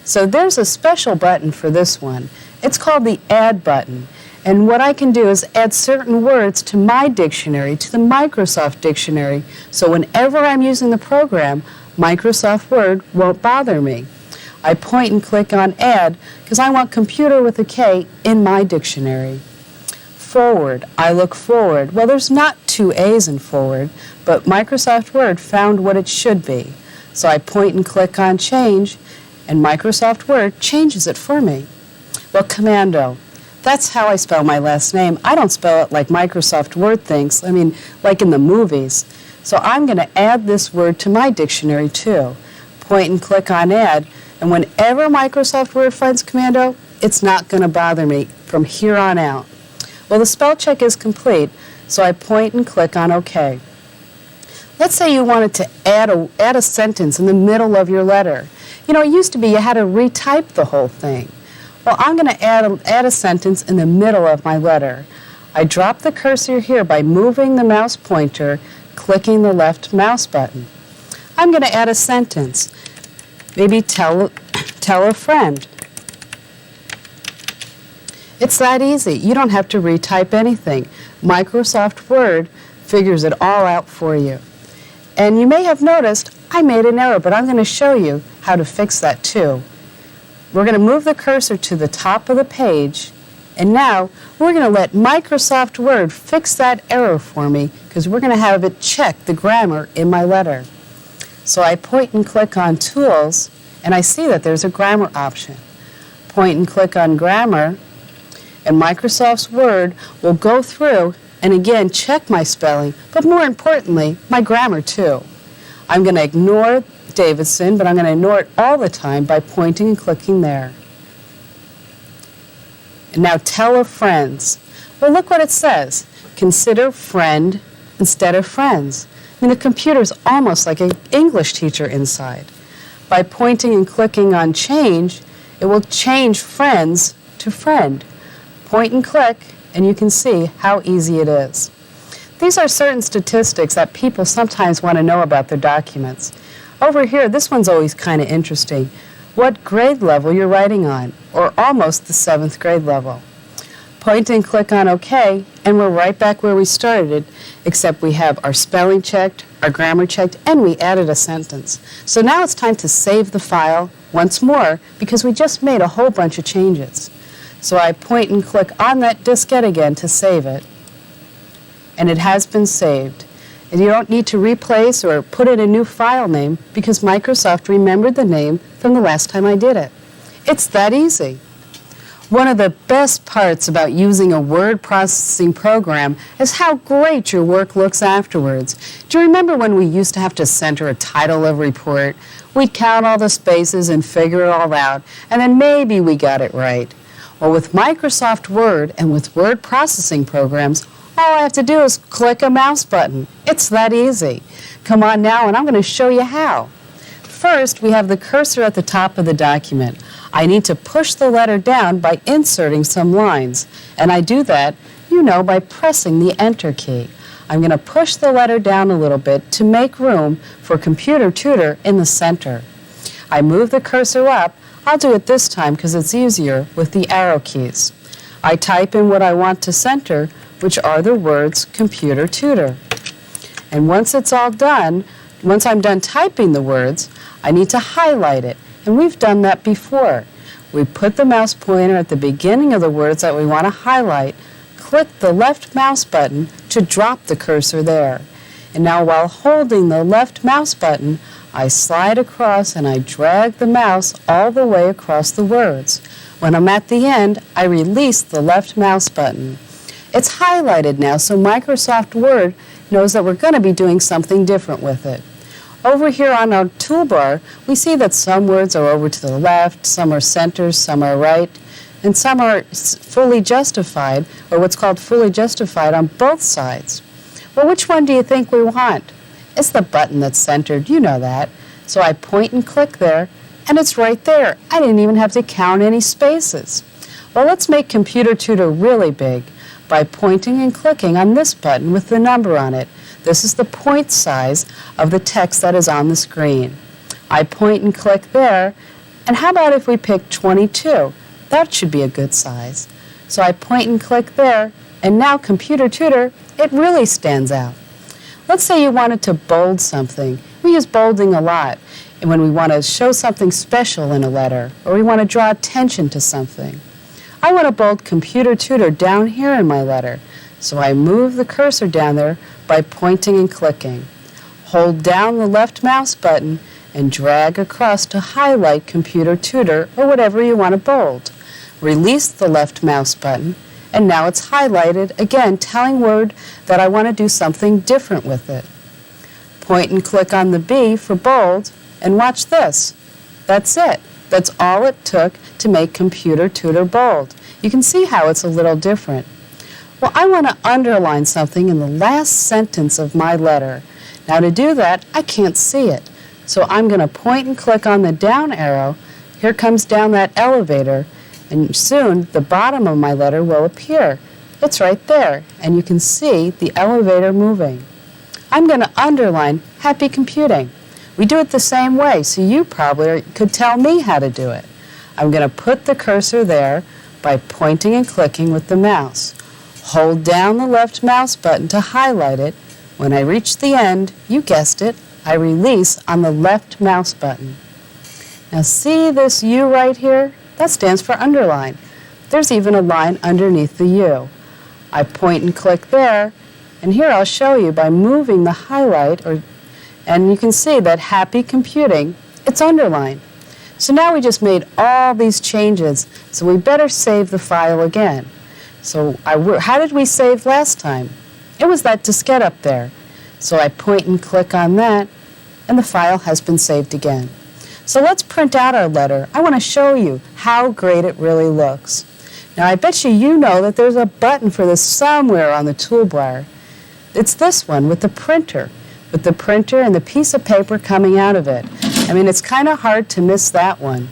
So there's a special button for this one. It's called the Add button. And what I can do is add certain words to my dictionary, to the Microsoft dictionary, so whenever I'm using the program, Microsoft Word won't bother me. I point and click on Add because I want computer with a K in my dictionary. Forward, I look forward. Well, there's not two A's in forward, but Microsoft Word found what it should be. So I point and click on Change, and Microsoft Word changes it for me. Well, Komando, that's how I spell my last name. I don't spell it like Microsoft Word thinks, like in the movies. So I'm going to add this word to my dictionary too. Point and click on Add, and whenever Microsoft Word finds Komando, it's not going to bother me from here on out. Well, the spell check is complete, so I point and click on OK. Let's say you wanted to add a sentence in the middle of your letter. You know, it used to be you had to retype the whole thing. Well, I'm going to add a sentence in the middle of my letter. I drop the cursor here by moving the mouse pointer, clicking the left mouse button. I'm going to add a sentence. Maybe tell a friend. It's that easy. You don't have to retype anything. Microsoft Word figures it all out for you. And you may have noticed I made an error, but I'm going to show you how to fix that too. We're going to move the cursor to the top of the page, and now we're going to let Microsoft Word fix that error for me because we're going to have it check the grammar in my letter. So I point and click on Tools, and I see that there's a grammar option. Point and click on Grammar, and Microsoft's Word will go through and again check my spelling, but more importantly, my grammar too. I'm going to ignore Davidson, but I'm going to ignore it all the time by pointing and clicking there. And now tell of friends. Well, look what it says. Consider friend instead of friends. The computer's almost like an English teacher inside. By pointing and clicking on Change, it will change friends to friend. Point and click, and you can see how easy it is. These are certain statistics that people sometimes want to know about their documents. Over here, this one's always kind of interesting. What grade level you're writing on, or almost the 7th grade level. Point and click on OK, and we're right back where we started, except we have our spelling checked, our grammar checked, and we added a sentence. So now it's time to save the file once more, because we just made a whole bunch of changes. So I point and click on that diskette again to save it, and it has been saved. And you don't need to replace or put in a new file name because Microsoft remembered the name from the last time I did it. It's that easy. One of the best parts about using a word processing program is how great your work looks afterwards. Do you remember when we used to have to center a title of a report? We'd count all the spaces and figure it all out, and then maybe we got it right. Well, with Microsoft Word and with word processing programs, all I have to do is click a mouse button. It's that easy. Come on now, and I'm going to show you how. First, we have the cursor at the top of the document. I need to push the letter down by inserting some lines, and I do that, by pressing the Enter key. I'm going to push the letter down a little bit to make room for Computer Tutor in the center. I move the cursor up. I'll do it this time because it's easier with the arrow keys. I type in what I want to center, which are the words Computer Tutor. And once it's all done, once I'm done typing the words, I need to highlight it. And we've done that before. We put the mouse pointer at the beginning of the words that we want to highlight, click the left mouse button to to drop the cursor there. And now while holding the left mouse button, I slide across and I drag the mouse all the way across the words. When I'm at the end, I release the left mouse button. It's highlighted now, so Microsoft Word knows that we're going to be doing something different with it. Over here on our toolbar, we see that some words are over to the left, some are center, some are right, and some are fully justified, or what's called fully justified on both sides. Well, which one do you think we want? It's the button that's centered, you know that. So I point and click there, and it's right there. I didn't even have to count any spaces. Well, let's make Computer Tutor really big by pointing and clicking on this button with the number on it. This is the point size of the text that is on the screen. I point and click there, and how about if we pick 22? That should be a good size. So I point and click there, and now Computer Tutor, it really stands out. Let's say you wanted to bold something. We use bolding a lot and when we want to show something special in a letter, or we want to draw attention to something. I want to bold Computer Tutor down here in my letter, so I move the cursor down there by pointing and clicking. Hold down the left mouse button and drag across to highlight Computer Tutor or whatever you want to bold. Release the left mouse button, and now it's highlighted, again telling Word that I want to do something different with it. Point and click on the B for bold, and watch this. That's it. That's all it took to make Computer Tutor bold. You can see how it's a little different. Well, I want to underline something in the last sentence of my letter. Now to do that, I can't see it. So I'm going to point and click on the down arrow. Here comes down that elevator, and soon the bottom of my letter will appear. It's right there, and you can see the elevator moving. I'm going to underline Happy Computing. We do it the same way, so you probably could tell me how to do it. I'm going to put the cursor there by pointing and clicking with the mouse. Hold down the left mouse button to highlight it. When I reach the end, you guessed it, I release on the left mouse button. Now see this U right here? That stands for underline. There's even a line underneath the U. I point and click there, and here I'll show you by moving the highlight, and you can see that Happy Computing, it's underlined. So now we just made all these changes, so we better save the file again. So how did we save last time? It was that diskette up there. So I point and click on that, and the file has been saved again. So let's print out our letter. I want to show you how great it really looks. Now I bet you know that there's a button for this somewhere on the toolbar. It's this one with the printer and the piece of paper coming out of it. I mean, it's kind of hard to miss that one.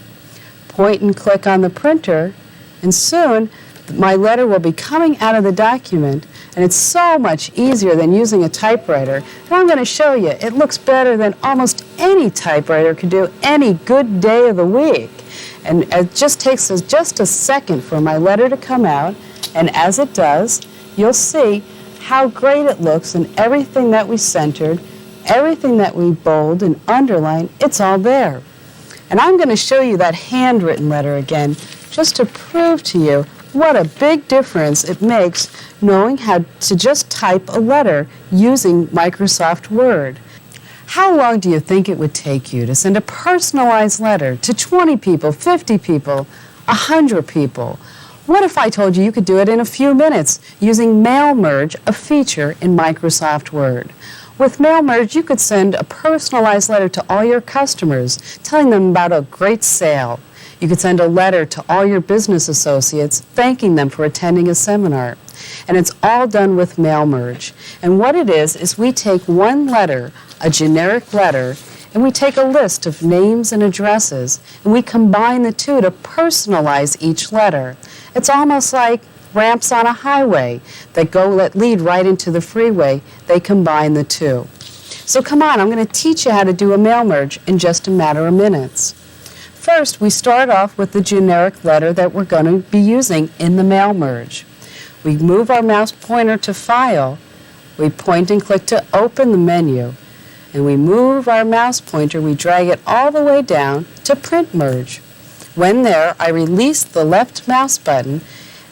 Point and click on the printer, and soon my letter will be coming out of the document, and it's so much easier than using a typewriter. And I'm going to show you, it looks better than almost any typewriter could do any good day of the week. And it just takes us just a second for my letter to come out, and as it does, you'll see how great it looks, and everything that we centered, everything that we bold and underlined, it's all there. And I'm going to show you that handwritten letter again, just to prove to you what a big difference it makes knowing how to just type a letter using Microsoft Word. How long do you think it would take you to send a personalized letter to 20 people, 50 people, 100 people? What if I told you could do it in a few minutes using Mail Merge, a feature in Microsoft Word? With Mail Merge, you could send a personalized letter to all your customers, telling them about a great sale. You could send a letter to all your business associates, thanking them for attending a seminar. And it's all done with Mail Merge. And what it is we take one letter, a generic letter, and we take a list of names and addresses, and we combine the two to personalize each letter. It's almost like ramps on a highway that lead right into the freeway. They combine the two. So come on, I'm going to teach you how to do a mail merge in just a matter of minutes. First, we start off with the generic letter that we're going to be using in the mail merge. We move our mouse pointer to File. We point and click to open the menu. And we move our mouse pointer, we drag it all the way down to Print Merge. When there, I release the left mouse button,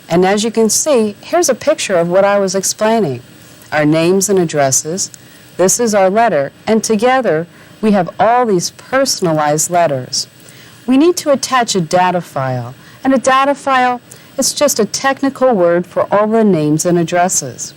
and as you can see, here's a picture of what I was explaining. our names and addresses. This is our letter, and together we have all these personalized letters. We need to attach a data file, and a data file is just a technical word for all the names and addresses.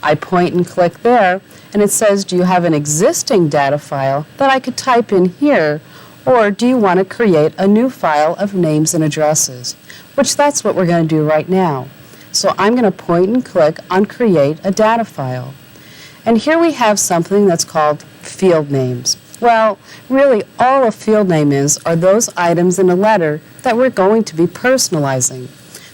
I point and click there, and it says, do you have an existing data file that I could type in here, or do you want to create a new file of names and addresses? Which that's what we're going to do right now. So I'm going to point and click on Create a Data File. And here we have something that's called field names. Well, really all a field name is are those items in a letter that we're going to be personalizing.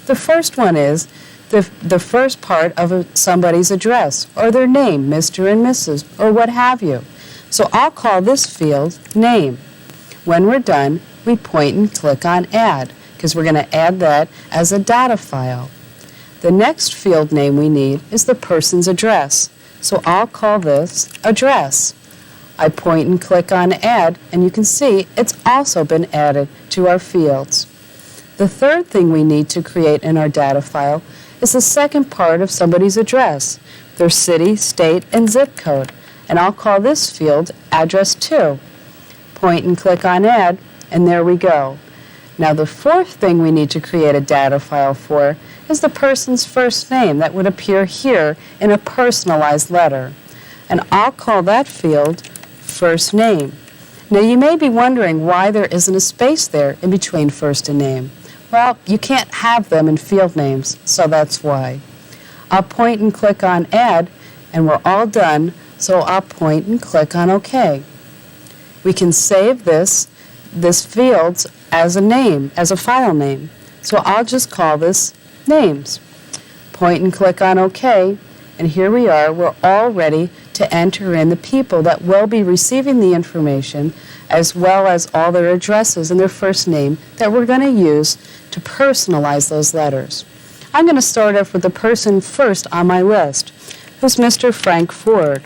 The first one is the first part of somebody's address, or their name, Mr. and Mrs., or what have you. So I'll call this field Name. When we're done, we point and click on Add, because we're going to add that as a data file. The next field name we need is the person's address, so I'll call this Address. I point and click on Add, and you can see it's also been added to our fields. The third thing we need to create in our data file is the second part of somebody's address, their city, state, and zip code, and I'll call this field Address 2. Point and click on Add, and there we go. Now the fourth thing we need to create a data file for is the person's first name that would appear here in a personalized letter. And I'll call that field First Name. Now you may be wondering why there isn't a space there in between first and name. Well, you can't have them in field names, so that's why. I'll point and click on Add, and we're all done, so I'll point and click on OK. We can save this field as a name, as a file name. So I'll just call this Names. Point and click on OK, and here we are. We're all ready to enter in the people that will be receiving the information, as well as all their addresses and their first name that we're going to use to personalize those letters. I'm going to start off with the person first on my list, who's Mr. Frank Ford.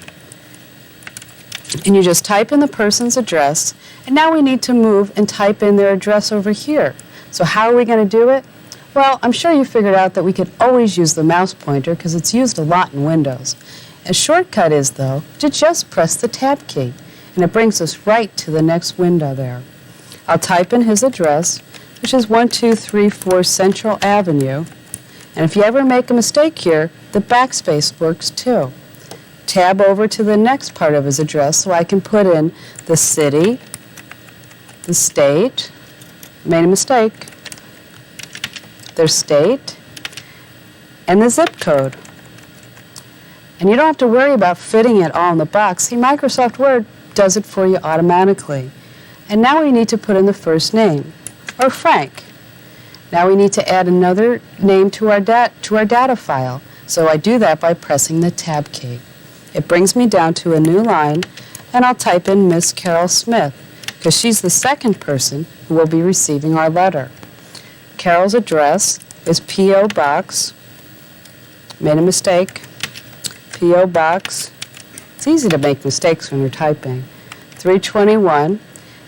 And you just type in the person's address, and now we need to move and type in their address over here. So how are we going to do it? Well, I'm sure you figured out that we could always use the mouse pointer because it's used a lot in Windows. A shortcut is, though, to just press the Tab key, and it brings us right to the next window there. I'll type in his address, which is 1234 Central Avenue, and if you ever make a mistake here, the backspace works too. Tab over to the next part of his address so I can put in the city, the state, made a mistake, their state, and the zip code. And you don't have to worry about fitting it all in the box. See, Microsoft Word does it for you automatically. And now we need to put in the first name, or Frank. Now we need to add another name to our data file. So I do that by pressing the Tab key. It brings me down to a new line, and I'll type in Miss Carol Smith, because she's the second person who will be receiving our letter. Carol's address is P.O. Box, made a mistake, P.O. Box, it's easy to make mistakes when you're typing, 321,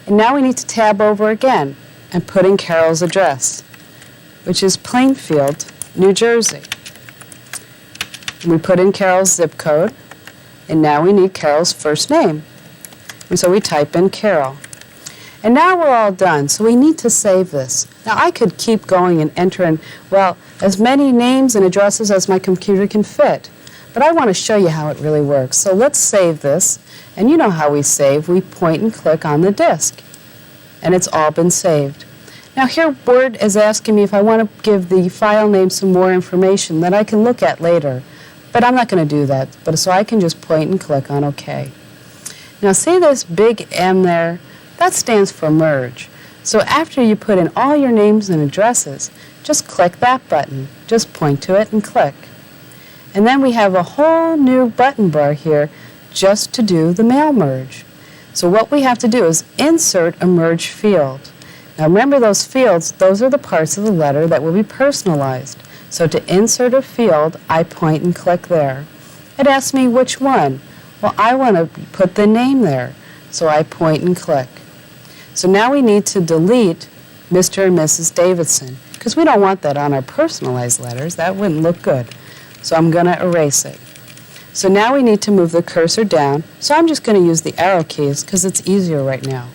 and now we need to tab over again and put in Carol's address, which is Plainfield, New Jersey. We put in Carol's zip code, and now we need Carol's first name. And so we type in Carol. And now we're all done, so we need to save this. Now I could keep going and enter in, well, as many names and addresses as my computer can fit. But I want to show you how it really works. So let's save this. And you know how we save. We point and click on the disk. And it's all been saved. Now here Word is asking me if I want to give the file name some more information that I can look at later. But I'm not going to do that. So I can just point and click on OK. Now see this big M there? That stands for merge. So after you put in all your names and addresses, just click that button. Just point to it and click. And then we have a whole new button bar here just to do the mail merge. So what we have to do is insert a merge field. Now remember those fields, those are the parts of the letter that will be personalized. So to insert a field, I point and click there. It asks me which one. Well, I want to put the name there. So I point and click. So now we need to delete Mr. and Mrs. Davidson, because we don't want that on our personalized letters. That wouldn't look good. So I'm going to erase it. So now we need to move the cursor down. So I'm just going to use the arrow keys because it's easier right now.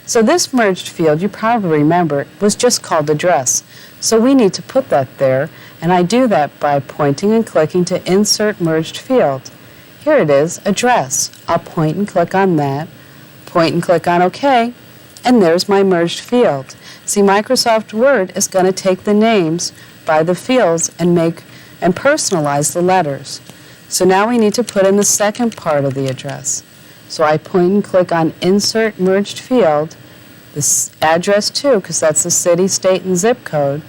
So this merged field, you probably remember, was just called address. So we need to put that there, and I do that by pointing and clicking to Insert Merged Field. Here it is, address. I'll point and click on that, point and click on OK, and there's my merged field. See, Microsoft Word is going to take the names by the fields and personalize the letters. So now we need to put in the second part of the address. So I point and click on Insert Merged Field, this address too, because that's the city, state, and zip code.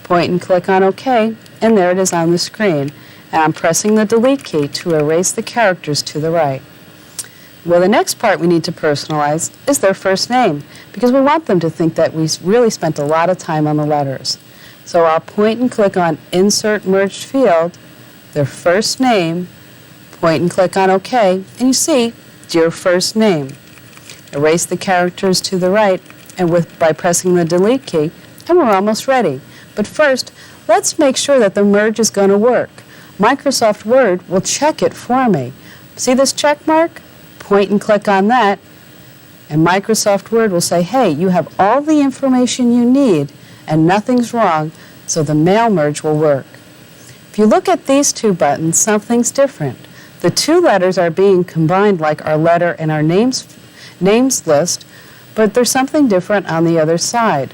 Point and click on OK, and there it is on the screen. And I'm pressing the Delete key to erase the characters to the right. Well, the next part we need to personalize is their first name, because we want them to think that we really spent a lot of time on the letters. So I'll point and click on Insert Merged Field, their first name, point and click on OK, and you see, Dear First Name. Erase the characters to the right and by pressing the Delete key, and we're almost ready. But first, let's make sure that the merge is going to work. Microsoft Word will check it for me. See this check mark? Point and click on that, and Microsoft Word will say, hey, you have all the information you need and nothing's wrong, so the mail merge will work. If you look at these two buttons, something's different. The two letters are being combined like our letter and our names list, but there's something different on the other side.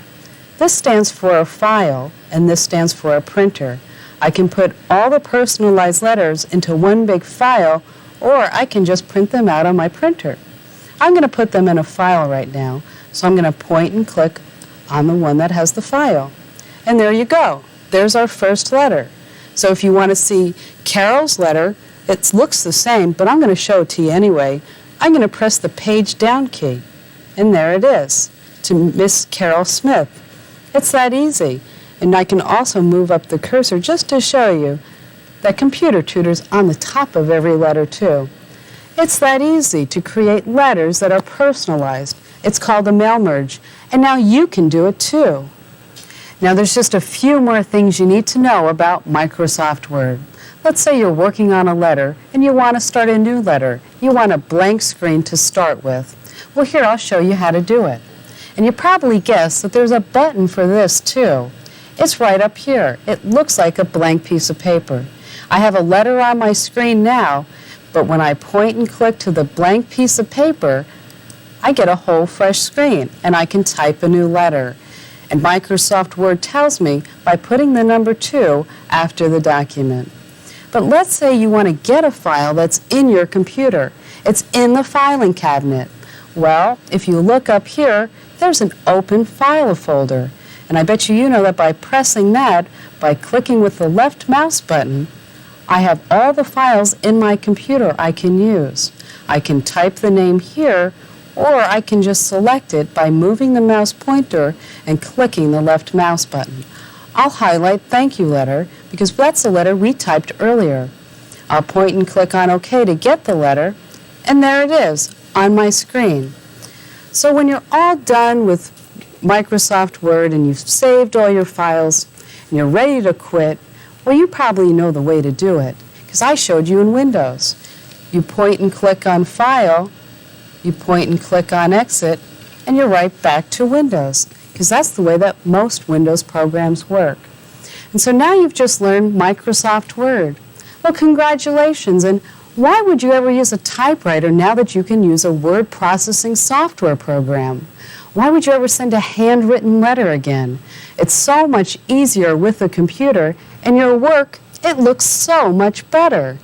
This stands for a file, and this stands for a printer. I can put all the personalized letters into one big file, or I can just print them out on my printer. I'm going to put them in a file right now, so I'm going to point and click on the one that has the file. And there you go. There's our first letter. So if you want to see Carol's letter, it looks the same, but I'm going to show it to you anyway. I'm going to press the page down key, and there it is, to Miss Carol Smith. It's that easy. And I can also move up the cursor just to show you that Computer Tutor's on the top of every letter too. It's that easy to create letters that are personalized. It's called a mail merge, and now you can do it too. Now there's just a few more things you need to know about Microsoft Word. Let's say you're working on a letter and you want to start a new letter. You want a blank screen to start with. Well, here I'll show you how to do it. And you probably guessed that there's a button for this too. It's right up here. It looks like a blank piece of paper. I have a letter on my screen now, but when I point and click to the blank piece of paper, I get a whole fresh screen and I can type a new letter. And Microsoft Word tells me by putting the number 2 after the document. But let's say you want to get a file that's in your computer. It's in the filing cabinet. Well, if you look up here, there's an open file folder. And I bet you know that by pressing that, by clicking with the left mouse button, I have all the files in my computer I can use. I can type the name here, or I can just select it by moving the mouse pointer and clicking the left mouse button. I'll highlight Thank You letter because that's the letter we typed earlier. I'll point and click on OK to get the letter, and there it is on my screen. So when you're all done with Microsoft Word and you've saved all your files and you're ready to quit, well, you probably know the way to do it because I showed you in Windows. You point and click on File, you point and click on Exit, and you're right back to Windows because that's the way that most Windows programs work. And so now you've just learned Microsoft Word. Well, congratulations. And why would you ever use a typewriter now that you can use a word processing software program? Why would you ever send a handwritten letter again? It's so much easier with a computer, and your work, it looks so much better.